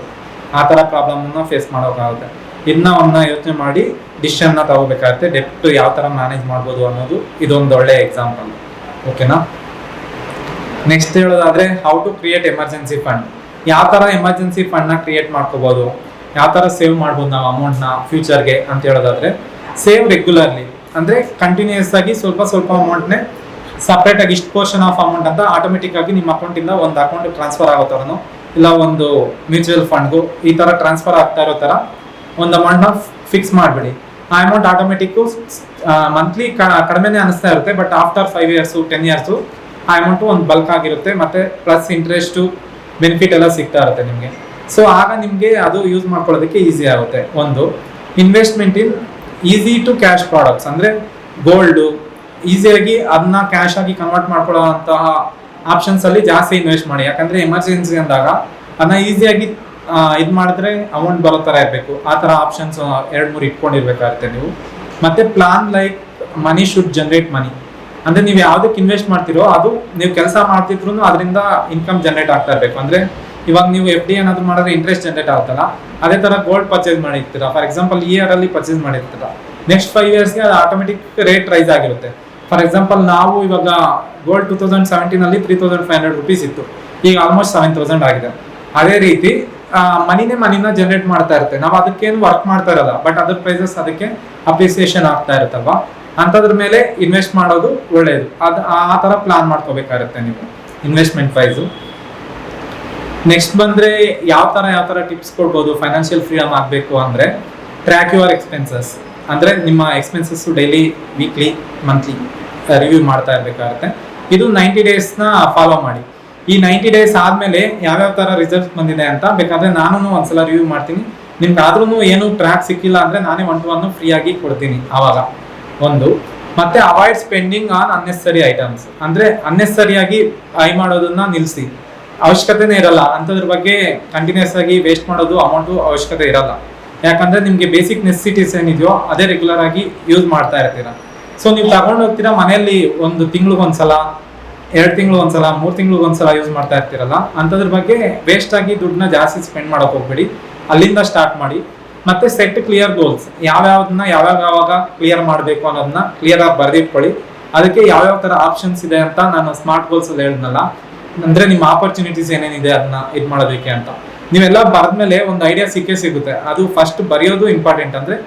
ಆ ಥರ ಪ್ರಾಬ್ಲಮ್ನ ಫೇಸ್ ಮಾಡೋಕ್ಕಾಗುತ್ತೆ. ಒಂದನ್ನ ಯೋಚನೆ ಮಾಡಿ ಡಿಸಿಷನ್ನ ತಗೋಬೇಕಾಗುತ್ತೆ. ಡೆಪ್ಟ್ ಯಾವ ಥರ ಮ್ಯಾನೇಜ್ ಮಾಡ್ಬೋದು ಅನ್ನೋದು ಇದೊಂದು ಒಳ್ಳೆ ಎಕ್ಸಾಂಪಲ್. ಓಕೆನಾ? ನೆಕ್ಸ್ಟ್ ಹೇಳೋದಾದ್ರೆ how to create emergency fund. ಯಾವ ಥರ ಎಮರ್ಜೆನ್ಸಿ ಫಂಡ್ನ ಕ್ರಿಯೇಟ್ ಮಾಡ್ಕೋಬೋದು, ಯಾವ ಥರ ಸೇವ್ ಮಾಡ್ಬೋದು ನಾವು ಅಮೌಂಟ್ನ ಫ್ಯೂಚರ್ಗೆ ಅಂತ ಹೇಳೋದಾದ್ರೆ, ಸೇವ್ ರೆಗ್ಯುಲರ್ಲಿ. ಅಂದರೆ ಕಂಟಿನ್ಯೂಸ್ ಆಗಿ ಸ್ವಲ್ಪ ಅಮೌಂಟ್ನೇ ಸಪ್ರೇಟ್ ಆಗಿ ಇಷ್ಟು ಪೋರ್ಷನ್ ಆಫ್ ಅಮೌಂಟ್ ಅಂತ ಆಟೋಮೆಟಿಕ್ ಆಗಿ ನಿಮ್ಮ ಅಕೌಂಟಿಂದ ಒಂದು ಅಕೌಂಟ್ ಟ್ರಾನ್ಸ್ಫರ್ ಆಗೋ ಥರನೋ ಇಲ್ಲ ಒಂದು ಮ್ಯೂಚುವಲ್ ಫಂಡ್ಗೂ ಈ ಥರ ಟ್ರಾನ್ಸ್ಫರ್ ಆಗ್ತಾ ಇರೋ ಥರ ಒಂದು ಅಮೌಂಟ್ನ ಫಿಕ್ಸ್ ಮಾಡಿಬಿಡಿ. ಆ ಅಮೌಂಟ್ ಆಟೋಮೆಟಿಕ್ಕು ಮಂತ್ಲಿ ಕಡಿಮೆನೇ ಅನಿಸ್ತಾ ಇರುತ್ತೆ, ಬಟ್ ಆಫ್ಟರ್ 5 years 10 years ಆ ಅಮೌಂಟು ಒಂದು ಬಲ್ಕ್ ಆಗಿರುತ್ತೆ. ಮತ್ತೆ ಪ್ಲಸ್ ಇಂಟ್ರೆಸ್ಟು ಬೆನಿಫಿಟ್ ಎಲ್ಲ ಸಿಗ್ತಾ ಇರುತ್ತೆ ನಿಮಗೆ. ಸೊ ಆಗ ನಿಮಗೆ ಅದು ಯೂಸ್ ಮಾಡ್ಕೊಳ್ಳೋದಕ್ಕೆ ಈಸಿ ಆಗುತ್ತೆ. ಒಂದು investment in easy to cash products, ಅಂದರೆ ಗೋಲ್ಡು ಈಸಿಯಾಗಿ ಅದನ್ನ ಕ್ಯಾಶ್ ಆಗಿ ಕನ್ವರ್ಟ್ ಮಾಡ್ಕೊಳ್ಳೋಂತಹ ಆಪ್ಷನ್ಸ್ ಅಲ್ಲಿ ಜಾಸ್ತಿ ಇನ್ವೆಸ್ಟ್ ಮಾಡಿ. ಯಾಕಂದ್ರೆ ಎಮರ್ಜೆನ್ಸಿ ಅಂದಾಗ ಅದನ್ನ ಈಸಿಯಾಗಿ ಇದು ಮಾಡಿದ್ರೆ ಅಮೌಂಟ್ ಬರೋ ಥರ ಇರಬೇಕು. ಆ ಥರ ಆಪ್ಷನ್ಸ್ 2-3 ಇಟ್ಕೊಂಡಿರ್ಬೇಕಾಗುತ್ತೆ ನೀವು. ಮತ್ತೆ plan like money should generate money, ಅಂದ್ರೆ ನೀವು ಯಾವುದಕ್ಕೆ ಇನ್ವೆಸ್ಟ್ ಮಾಡ್ತಿರೋ ಅದು ನೀವು ಕೆಲಸ ಮಾಡ್ತಿದ್ರು ಅದರಿಂದ ಇನ್ಕಮ್ ಜನರೇಟ್ ಆಗ್ತಾ ಇರಬೇಕು. ಅಂದ್ರೆ ಇವಾಗ ನೀವು FD ಏನಾದ್ರು ಮಾಡಿದ್ರೆ ಇಂಟ್ರೆಸ್ಟ್ ಜನರೇಟ್ ಆಗುತ್ತಲ್ಲ, ಅದೇ ತರ ಗೋಲ್ಡ್ ಪರ್ಚೇಸ್ ಮಾಡಿರ್ತೀರಾ. ಫಾರ್ ಎಕ್ಸಾಂಪಲ್ ಈ ಇಯರ್ ಅಲ್ಲಿ ಪರ್ಚೇಸ್ ಮಾಡಿರ್ತೀರಾ, ನೆಕ್ಸ್ಟ್ 5 yearsಗೆ ಅದು ಆಟೋಮೆಟಿಕ್ ರೇಟ್ ರೈಸ್ ಆಗಿರುತ್ತೆ. ಫಾರ್ ಎಕ್ಸಾಂಪಲ್ ನಾವು ಇವಾಗ ಗೋಲ್ಡ್ 2017 ಅಲ್ಲಿ 3,500 rupees ಇತ್ತು, ಈಗ ಆಲ್ಮೋಸ್ಟ್ 7,000 ಆಗಿದೆ. ಅದೇ ರೀತಿ ಮನಿನ ಜನರೇಟ್ ಮಾಡ್ತಾ ಇರುತ್ತೆ. ನಾವು ಅದಕ್ಕೇನು ವರ್ಕ್ ಮಾಡ್ತಾ ಇರಲ್ಲ, ಬಟ್ ಅದ್ರ ಪ್ರೈಸಸ್ ಅದಕ್ಕೆ ಅಪ್ರಿಸಿಯೇಷನ್ ಆಗ್ತಾ ಇರುತ್ತಲ್ವಾ, ಅಂಥದ್ರ ಮೇಲೆ ಇನ್ವೆಸ್ಟ್ ಮಾಡೋದು ಒಳ್ಳೆಯದು. ಅದು ಆ ಥರ ಪ್ಲಾನ್ ಮಾಡ್ಕೋಬೇಕಾಗುತ್ತೆ ನೀವು ಇನ್ವೆಸ್ಟ್ಮೆಂಟ್ ಪ್ರೈಸು. ನೆಕ್ಸ್ಟ್ ಬಂದರೆ ಯಾವ ಥರ ಟಿಪ್ಸ್ ಕೊಡ್ಬೋದು ಫೈನಾನ್ಷಿಯಲ್ ಫ್ರೀಡಮ್ ಆಗಬೇಕು ಅಂದರೆ, ಟ್ರ್ಯಾಕ್ ಯುವರ್ ಎಕ್ಸ್ಪೆನ್ಸಸ್. ಅಂದರೆ ನಿಮ್ಮ expenses daily, weekly, monthly review ಮಾಡ್ತಾ ಇರಬೇಕಾಗುತ್ತೆ. ಇದು 90 daysನ ಫಾಲೋ ಮಾಡಿ. ಈ 90 days ಆದಮೇಲೆ ಯಾವ್ಯಾವ ಥರ ರಿಸಲ್ಟ್ಸ್ ಬಂದಿದೆ ಅಂತ ಬೇಕಾದರೆ ನಾನು ಒಂದ್ಸಲ ರಿವ್ಯೂ ಮಾಡ್ತೀನಿ. ನಿಮ್ಗೆ ಆದ್ರೂ ಏನು ಟ್ರ್ಯಾಕ್ ಸಿಕ್ಕಿಲ್ಲ ಅಂದರೆ ನಾನೇ 1-to-1 ಫ್ರೀಯಾಗಿ ಕೊಡ್ತೀನಿ ಆವಾಗ. ಒಂದು ಮತ್ತೆ avoid spending on unnecessary items, ಅಂದರೆ ಅನ್ನೆಸರಿಯಾಗಿ ಐ ಮಾಡೋದನ್ನ ನಿಲ್ಲಿಸಿ. ಅವಶ್ಯಕತೆನೇ ಇರಲ್ಲ ಅಂಥದ್ರ ಬಗ್ಗೆ ಕಂಟಿನ್ಯೂಸ್ ಆಗಿ ವೇಸ್ಟ್ ಮಾಡೋದು ಅಮೌಂಟು ಅವಶ್ಯಕತೆ ಇರಲ್ಲ. ಯಾಕಂದರೆ ನಿಮಗೆ ಬೇಸಿಕ್ ನೆಸೆಸಿಟೀಸ್ ಏನಿದೆಯೋ ಅದೇ ರೆಗ್ಯುಲರ್ ಆಗಿ ಯೂಸ್ ಮಾಡ್ತಾ ಇರ್ತೀರ. ಸೊ ನೀವು ತಗೊಂಡು ಹೋಗ್ತೀರಾ ಮನೆಯಲ್ಲಿ 1 ತಿಂಗಳಿಗೊಂದ್ಸಲ, 2 ತಿಂಗಳಿಗೊಂದ್ಸಲ, 3 ತಿಂಗಳಿಗೊಂದ್ಸಲ ಯೂಸ್ ಮಾಡ್ತಾ ಇರ್ತೀರಲ್ಲ, ಅಂಥದ್ರ ಬಗ್ಗೆ ವೇಸ್ಟ್ ಆಗಿ ದುಡ್ಡನ್ನ ಜಾಸ್ತಿ ಸ್ಪೆಂಡ್ ಮಾಡೋಕೆ ಹೋಗ್ಬೇಡಿ. ಅಲ್ಲಿಂದ ಸ್ಟಾರ್ಟ್ ಮಾಡಿ. ಮತ್ತೆ ಸೆಟ್ ಕ್ಲಿಯರ್ ಗೋಲ್ಸ್, ಯಾವ್ಯಾವ್ದನ್ನ ಯಾವಾಗ ಕ್ಲಿಯರ್ ಮಾಡಬೇಕು ಅನ್ನೋದನ್ನ ಕ್ಲಿಯರ್ ಆಗಿ ಬರೆದಿಟ್ಕೊಳ್ಳಿ. ಅದಕ್ಕೆ ಯಾವ್ಯಾವ ಥರ ಆಪ್ಷನ್ಸ್ ಇದೆ ಅಂತ ನಾನು ಸ್ಮಾರ್ಟ್ ಗೋಲ್ಸ್ ಅಲ್ಲಿ ಹೇಳಿದ್ನಲ್ಲ, ಅಂದರೆ ನಿಮ್ಮ ಆಪರ್ಚುನಿಟೀಸ್ ಏನೇನಿದೆ ಅದನ್ನ ಇದು ಮಾಡೋದಕ್ಕೆ ಅಂತ. ನೀವೆಲ್ಲ ಬರೆದ್ಮೇಲೆ ಒಂದು ಐಡಿಯಾ ಸಿಗುತ್ತೆ. ಅದು ಫಸ್ಟ್ ಬರೆಯೋದು ಇಂಪಾರ್ಟೆಂಟ್. ಅಂದರೆ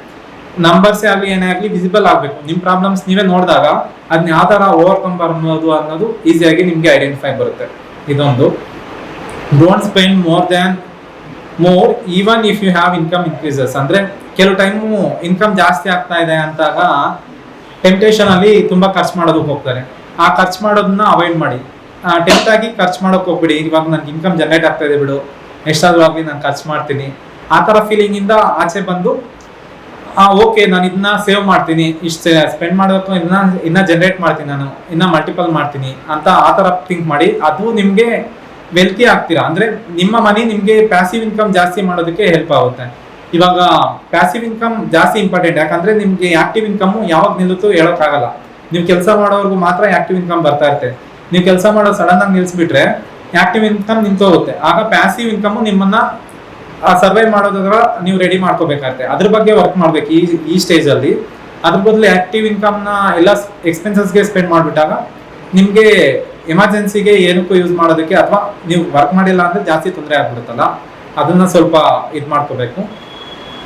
ನಂಬರ್ಸೇ ಆಗಲಿ ಏನೇ ಆಗಲಿ ವಿಸಿಬಲ್ ಆಗಬೇಕು. ನಿಮ್ಮ ಪ್ರಾಬ್ಲಮ್ಸ್ ನೀವೇ ನೋಡಿದಾಗ ಅದನ್ನ ಯಾವ ಥರ ಓವರ್ಕಮ್ ಅನ್ನೋದು ಈಸಿಯಾಗಿ ನಿಮಗೆ ಐಡೆಂಟಿಫೈ ಬರುತ್ತೆ. ಇದೊಂದು. Don't spend more even if you have income increases. ಅಂದರೆ ಕೆಲವು ಟೈಮು ಇನ್ಕಮ್ ಜಾಸ್ತಿ ಆಗ್ತಾ ಇದೆ ಅಂತಾಗ ಟೆಂಪ್ಟೇಷನ್ ಅಲ್ಲಿ ತುಂಬ ಖರ್ಚು ಮಾಡೋದಕ್ಕೆ ಹೋಗ್ತಾರೆ. ಆ ಖರ್ಚು ಮಾಡೋದನ್ನ ಅವಾಯ್ಡ್ ಮಾಡಿ. ಟೆಂಪ್ಟ್ ಆಗಿ ಖರ್ಚು ಮಾಡೋಕೆ ಹೋಗ್ಬಿಡಿ. ಇವಾಗ ನನಗೆ ಇನ್ಕಮ್ ಜನರೇಟ್ ಆಗ್ತಾ ಇದೆ ಬಿಡು, ಎಷ್ಟಾದ್ರೂ ಆಗಲಿ ನಾನು ಖರ್ಚು ಮಾಡ್ತೀನಿ, ಆ ಥರ ಫೀಲಿಂಗಿಂದ ಆಚೆ ಬಂದು ಓಕೆ ನಾನು ಇದನ್ನ ಸೇವ್ ಮಾಡ್ತೀನಿ, ಇಷ್ಟು ಸ್ಪೆಂಡ್ ಮಾಡೋದಕ್ಕೂ ಇನ್ನ ಜನರೇಟ್ ಮಾಡ್ತೀನಿ, ನಾನು ಇನ್ನ ಮಲ್ಟಿಪಲ್ ಮಾಡ್ತೀನಿ ಅಂತ ಆ ಥರ ಥಿಂಕ್ ಮಾಡಿ. ಅದು ನಿಮಗೆ ವೆಲ್ತಿ ಆಗ್ತೀರಾ. ಅಂದರೆ ನಿಮ್ಮ ಮನಿ ನಿಮಗೆ ಪ್ಯಾಸಿವ್ ಇನ್ಕಮ್ ಜಾಸ್ತಿ ಮಾಡೋದಕ್ಕೆ ಹೆಲ್ಪ್ ಆಗುತ್ತೆ. ಇವಾಗ ಪ್ಯಾಸಿವ್ ಇನ್ಕಮ್ ಜಾಸ್ತಿ ಇಂಪಾರ್ಟೆಂಟ್. ಯಾಕಂದರೆ ನಿಮಗೆ ಆಕ್ಟಿವ್ ಇನ್ಕಮ್ ಯಾವಾಗ ನಿಲ್ಲುತ್ತೋ ಹೇಳೋಕ್ಕಾಗಲ್ಲ. ನೀವು ಕೆಲಸ ಮಾಡೋರ್ಗು ಮಾತ್ರ ಆಕ್ಟಿವ್ ಇನ್ಕಮ್ ಬರ್ತಾ ಇರುತ್ತೆ. ನೀವು ಕೆಲಸ ಮಾಡೋದು ಸಡನ್ ಆಗಿ ನಿಲ್ಲಿಸ್ಬಿಟ್ರೆ ಆಕ್ಟಿವ್ ಇನ್ಕಮ್ ನಿಂತೋಗುತ್ತೆ. ಆಗ ಪ್ಯಾಸಿವ್ ಇನ್ಕಮ್ ನಿಮ್ಮನ್ನ ಸರ್ವೈವ್ ಮಾಡೋದ್ರ ನೀವು ರೆಡಿ ಮಾಡ್ಕೋಬೇಕಾಗುತ್ತೆ. ಅದ್ರ ಬಗ್ಗೆ ವರ್ಕ್ ಮಾಡ್ಬೇಕು ಈ ಸ್ಟೇಜಲ್ಲಿ. ಅದ್ರ ಬದಲು ಆಕ್ಟಿವ್ ಇನ್ಕಮ್ನ ಎಲ್ಲ ಎಕ್ಸ್ಪೆನ್ಸಸ್ಗೆ ಸ್ಪೆಂಡ್ ಮಾಡಿಬಿಟ್ಟಾಗ ನಿಮಗೆ ಎಮರ್ಜೆನ್ಸಿಗೆ ಏನಕ್ಕೂ ಯೂಸ್ ಮಾಡೋದಕ್ಕೆ ಅಥವಾ ನೀವು ವರ್ಕ್ ಮಾಡಿಲ್ಲ ಅಂದರೆ ಜಾಸ್ತಿ ತೊಂದರೆ ಆಗ್ಬಿಡುತ್ತಲ್ಲ, ಅದನ್ನ ಸ್ವಲ್ಪ ಇದು ಮಾಡ್ಕೋಬೇಕು.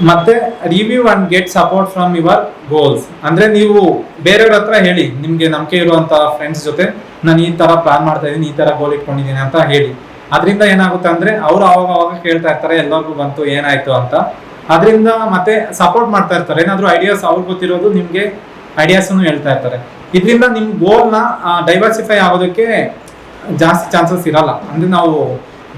ಮತ್ತೆ review and get support from your goals. ಅಂದ್ರೆ ನೀವು ಬೇರೆಯವ್ರ ಹತ್ರ ಹೇಳಿ, ನಿಮ್ಗೆ ನಂಬಿಕೆ ಇರುವಂತ ಫ್ರೆಂಡ್ಸ್ ಜೊತೆ ನಾನು ಈ ತರ ಪ್ಲಾನ್ ಮಾಡ್ತಾ ಇದ್ದೀನಿ, ಈ ತರ ಗೋಲ್ ಇಟ್ಕೊಂಡಿದ್ದೀನಿ ಅಂತ ಹೇಳಿ. ಅದರಿಂದ ಏನಾಗುತ್ತೆ ಅಂದ್ರೆ ಅವ್ರು ಅವಾಗ ಕೇಳ್ತಾ ಇರ್ತಾರೆ ಎಲ್ಲರಿಗೂ ಬಂತು ಏನಾಯ್ತು ಅಂತ. ಅದರಿಂದ ಮತ್ತೆ ಸಪೋರ್ಟ್ ಮಾಡ್ತಾ ಇರ್ತಾರೆ, ಏನಾದ್ರು ಐಡಿಯಾಸ್ ಅವ್ರಿಗೆ ಗೊತ್ತಿರೋದು ನಿಮ್ಗೆ ಐಡಿಯಾಸ್ ಹೇಳ್ತಾ ಇರ್ತಾರೆ. ಇದರಿಂದ ನಿಮ್ ಗೋಲ್ನ ಡೈವರ್ಸಿಫೈ ಆಗೋದಕ್ಕೆ ಜಾಸ್ತಿ ಚಾನ್ಸಸ್ ಇರಲ್ಲ. ಅಂದ್ರೆ ನಾವು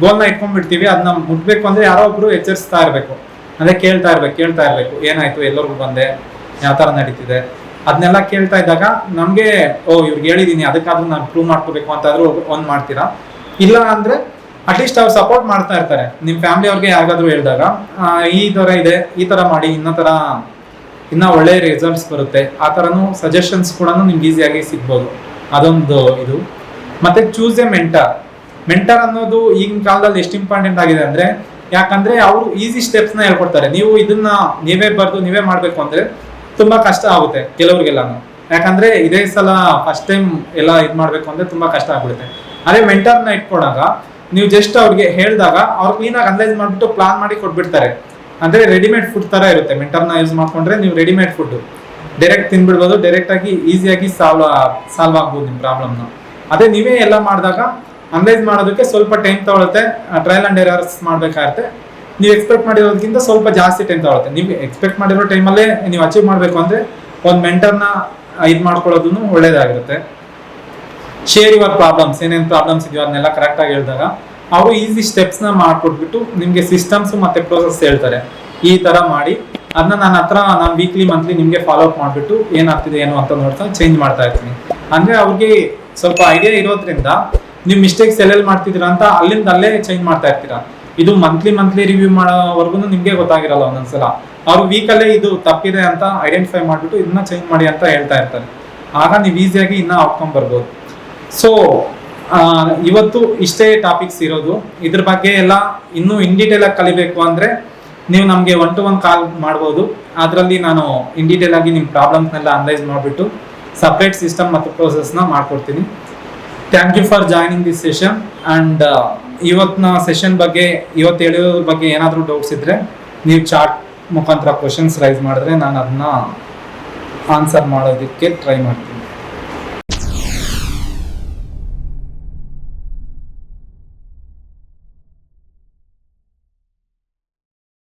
ಗೋಲ್ನ ಇಟ್ಕೊಂಡ್ಬಿಡ್ತೀವಿ, ಅದನ್ನ ಮುಟ್ಬೇಕು ಅಂದ್ರೆ ಯಾರೋ ಒಬ್ರು ಎಚ್ಚರಿಸ್ತಾ ಇರ್ಬೇಕು, ಅಂದ್ರೆ ಕೇಳ್ತಾ ಇರ್ಬೇಕು ಏನಾಯ್ತು, ಎಲ್ಲರಿಗೂ ಬಂದೆ, ಯಾವ ತರ ನಡೀತಿದೆ, ಅದನ್ನೆಲ್ಲ ಕೇಳ್ತಾ ಇದ್ದಾಗ ನಮ್ಗೆ ಇವ್ರಿಗೆ ಹೇಳಿದೀನಿ ಅದಕ್ಕಾದ್ರೂ ನಾನು ಪ್ರೂವ್ ಮಾಡ್ಕೋಬೇಕು ಅಂತಾದ್ರೂ ಒಂದ್ ಮಾಡ್ತೀರಾ. ಇಲ್ಲ ಅಂದ್ರೆ ಅಟ್ಲೀಸ್ಟ್ ಅವ್ರು ಸಪೋರ್ಟ್ ಮಾಡ್ತಾ ಇರ್ತಾರೆ. ನಿಮ್ ಫ್ಯಾಮಿಲಿ ಅವ್ರಿಗೆ ಯಾರಿಗಾದ್ರೂ ಹೇಳಿದಾಗ ಈ ತರ ಇದೆ, ಈ ತರ ಮಾಡಿ, ಇನ್ನ ಒಳ್ಳೆ ರಿಸಲ್ಟ್ಸ್ ಬರುತ್ತೆ, ಆ ತರನು ಸಜೆಷನ್ಸ್ ಕೂಡ ನಿಮ್ಗೆ ಈಸಿಯಾಗಿ ಸಿಗ್ಬೋದು. ಅದೊಂದು ಇದು. ಮತ್ತೆ ಚೂಸ್ ಎ ಮೆಂಟರ್ ಅನ್ನೋದು ಈಗಿನ ಕಾಲದಲ್ಲಿ ಎಷ್ಟು ಇಂಪಾರ್ಟೆಂಟ್ ಆಗಿದೆ ಅಂದ್ರೆ, ಯಾಕಂದ್ರೆ ಅವರು ಈಸಿ ಸ್ಟೆಪ್ಸ್ ನ ಹೇಳ್ಕೊಡ್ತಾರೆ. ನೀವು ಇದನ್ನ ನೀವೇ ಮಾಡ್ಬೇಕು ಅಂದ್ರೆ ತುಂಬಾ ಕಷ್ಟ ಆಗುತ್ತೆ ಕೆಲವ್ರಿಗೆಲ್ಲಾನು. ಯಾಕಂದ್ರೆ ಇದೇ ಸಲ ಫಸ್ಟ್ ಟೈಮ್ ಎಲ್ಲ ಇದ್ ಮಾಡ್ಬೇಕು ಅಂದ್ರೆ ತುಂಬಾ ಕಷ್ಟ ಆಗ್ಬಿಡುತ್ತೆ. ಅದೇ ಮೆಂಟರ್ನ ಇಟ್ಕೊಂಡಾಗ ನೀವು ಜಸ್ಟ್ ಅವ್ರಿಗೆ ಹೇಳಿದಾಗ ಅವ್ರು ಕ್ಲೀನಾಗಿ ಅನಲೈಸ್ ಮಾಡ್ಬಿಟ್ಟು ಪ್ಲಾನ್ ಮಾಡಿ ಕೊಟ್ಬಿಡ್ತಾರೆ. ಅಂದ್ರೆ ರೆಡಿಮೇಡ್ ಫುಡ್ ತರ ಇರುತ್ತೆ. ಮೆಂಟರ್ನ ಯೂಸ್ ಮಾಡ್ಕೊಂಡ್ರೆ ನೀವು ರೆಡಿಮೇಡ್ ಫುಡ್ ಡೈರೆಕ್ಟ್ ತಿನ್ಬಿಡ್ಬೋದು, ಡೈರೆಕ್ಟ್ ಆಗಿ ಈಸಿಯಾಗಿ ಸಾಲ್ವ್ ಆಗ್ಬೋದು ನಿಮ್ ಪ್ರಾಬ್ಲಮ್ನ. ಅದೇ ನೀವೇ ಎಲ್ಲ ಮಾಡಿದಾಗ ಅನಲೈಸ್ ಮಾಡೋದಕ್ಕೆ ಸ್ವಲ್ಪ ಟೈಮ್ ತಗೊಳುತ್ತೆ, ಟ್ರಯಲ್ ಅಂಡ್ ಎರರ್ಸ್ ಮಾಡ್ಬೇಕಾಗುತ್ತೆ. ನೀವು ಎಕ್ಸ್ಪೆಕ್ಟ್ ಮಾಡಿರೋದಕ್ಕಿಂತ ಸ್ವಲ್ಪ ಜಾಸ್ತಿ ಟೈಮ್ ತಗೊಳುತ್ತೆ. ನೀವು ಎಕ್ಸ್ಪೆಕ್ಟ್ ಮಾಡಿರೋ ಟೈಮಲ್ಲೇ ನೀವು ಅಚೀವ್ ಮಾಡಬೇಕು ಅಂದ್ರೆ ಒಂದು ಮೆಂಟರ್ನ ಇದು ಮಾಡ್ಕೊಳ್ಳೋದು ಒಳ್ಳೇದಾಗಿರುತ್ತೆ. ಶೇರ್ ಯುವರ್ ಪ್ರಾಬ್ಲಮ್ಸ್, ಏನೇನು ಪ್ರಾಬ್ಲಮ್ಸ್ ಇದೆಯೋ ಅದನ್ನೆಲ್ಲ ಕರೆಕ್ಟಾಗಿ ಹೇಳಿದಾಗ ಅವರು ಈಸಿ ಸ್ಟೆಪ್ಸ್ನ ಮಾಡ್ಕೊಟ್ಬಿಟ್ಟು ನಿಮಗೆ ಸಿಸ್ಟಮ್ಸ್ ಮತ್ತೆ ಪ್ರೋಸೆಸ್ ಹೇಳ್ತಾರೆ. ಈ ತರ ಮಾಡಿ ಅದನ್ನ ನಾನು ವೀಕ್ಲಿ ಮಂತ್ಲಿ ನಿಮಗೆ ಫಾಲೋ ಅಪ್ ಮಾಡಿಬಿಟ್ಟು ಏನಾಗ್ತಿದೆ ಏನು ಅಂತ ನೋಡ್ತಾ ಚೇಂಜ್ ಮಾಡ್ತಾ ಇರ್ತೀನಿ. ಅಂದ್ರೆ ಅವ್ರಿಗೆ ಸ್ವಲ್ಪ ಐಡಿಯಾ ಇರೋದ್ರಿಂದ ನೀವು ಮಿಸ್ಟೇಕ್ಸ್ ಎಲ್ಲೆಲ್ಲಿ ಮಾಡ್ತಿದ್ದೀರಾ ಅಂತ ಅಲ್ಲಿಂದ ಅಲ್ಲೇ ಚೇಂಜ್ ಮಾಡ್ತಾ ಇರ್ತೀರಾ. ಇದು ಮಂತ್ಲಿ ರಿವ್ಯೂ ಮಾಡೋವರೆಗೂ ನಿಮ್ಗೆ ಗೊತ್ತಾಗಿರಲ್ಲ. ಒಂದೊಂದ್ಸಲ ಅವ್ರು ವೀಕಲ್ಲೇ ಇದು ತಪ್ಪಿದೆ ಅಂತ ಐಡೆಂಟಿಫೈ ಮಾಡಿಬಿಟ್ಟು ಇದನ್ನ ಚೇಂಜ್ ಮಾಡಿ ಅಂತ ಹೇಳ್ತಾ ಇರ್ತಾರೆ. ಆಗ ನೀವು ಈಸಿಯಾಗಿ ಇನ್ನ ಔಟ್ಕಮ್ ಬರ್ಬೋದು. ಸೊ ಇವತ್ತು ಇಷ್ಟೇ ಟಾಪಿಕ್ಸ್ ಇರೋದು. ಇದ್ರ ಬಗ್ಗೆ ಎಲ್ಲ ಇನ್ನೂ ಇನ್ ಡೀಟೇಲ್ ಆಗಿ ಕಲಿಬೇಕು ಅಂದ್ರೆ ನೀವು ನಮಗೆ 1-to-1 ಕಾಲ್ ಮಾಡ್ಬೋದು. ಅದರಲ್ಲಿ ನಾನು ಇನ್ ಡೀಟೇಲ್ ಆಗಿ ನಿಮ್ಮ ಪ್ರಾಬ್ಲಮ್ಸ್ನೆಲ್ಲ ಅನಲೈಸ್ ಮಾಡಿಬಿಟ್ಟು ಸಪ್ರೇಟ್ ಸಿಸ್ಟಮ್ ಮತ್ತು ಪ್ರೋಸೆಸ್ನ ಮಾಡ್ಕೊಡ್ತೀನಿ. Thank you for joining this session. And ಇವತ್ತಿನ ಸೆಷನ್ ಬಗ್ಗೆ, ಇವತ್ತು ಹೇಳಿರೋದ್ರ ಬಗ್ಗೆ ಏನಾದರೂ ಡೌಟ್ಸ್ ಇದ್ದರೆ ನೀವು ಚಾಟ್ ಮುಖಾಂತರ ಕ್ವಶನ್ಸ್ ರೈಸ್ ಮಾಡಿದ್ರೆ ನಾನು ಅದನ್ನ ಆನ್ಸರ್ ಮಾಡೋದಕ್ಕೆ ಟ್ರೈ ಮಾಡ್ತೀನಿ.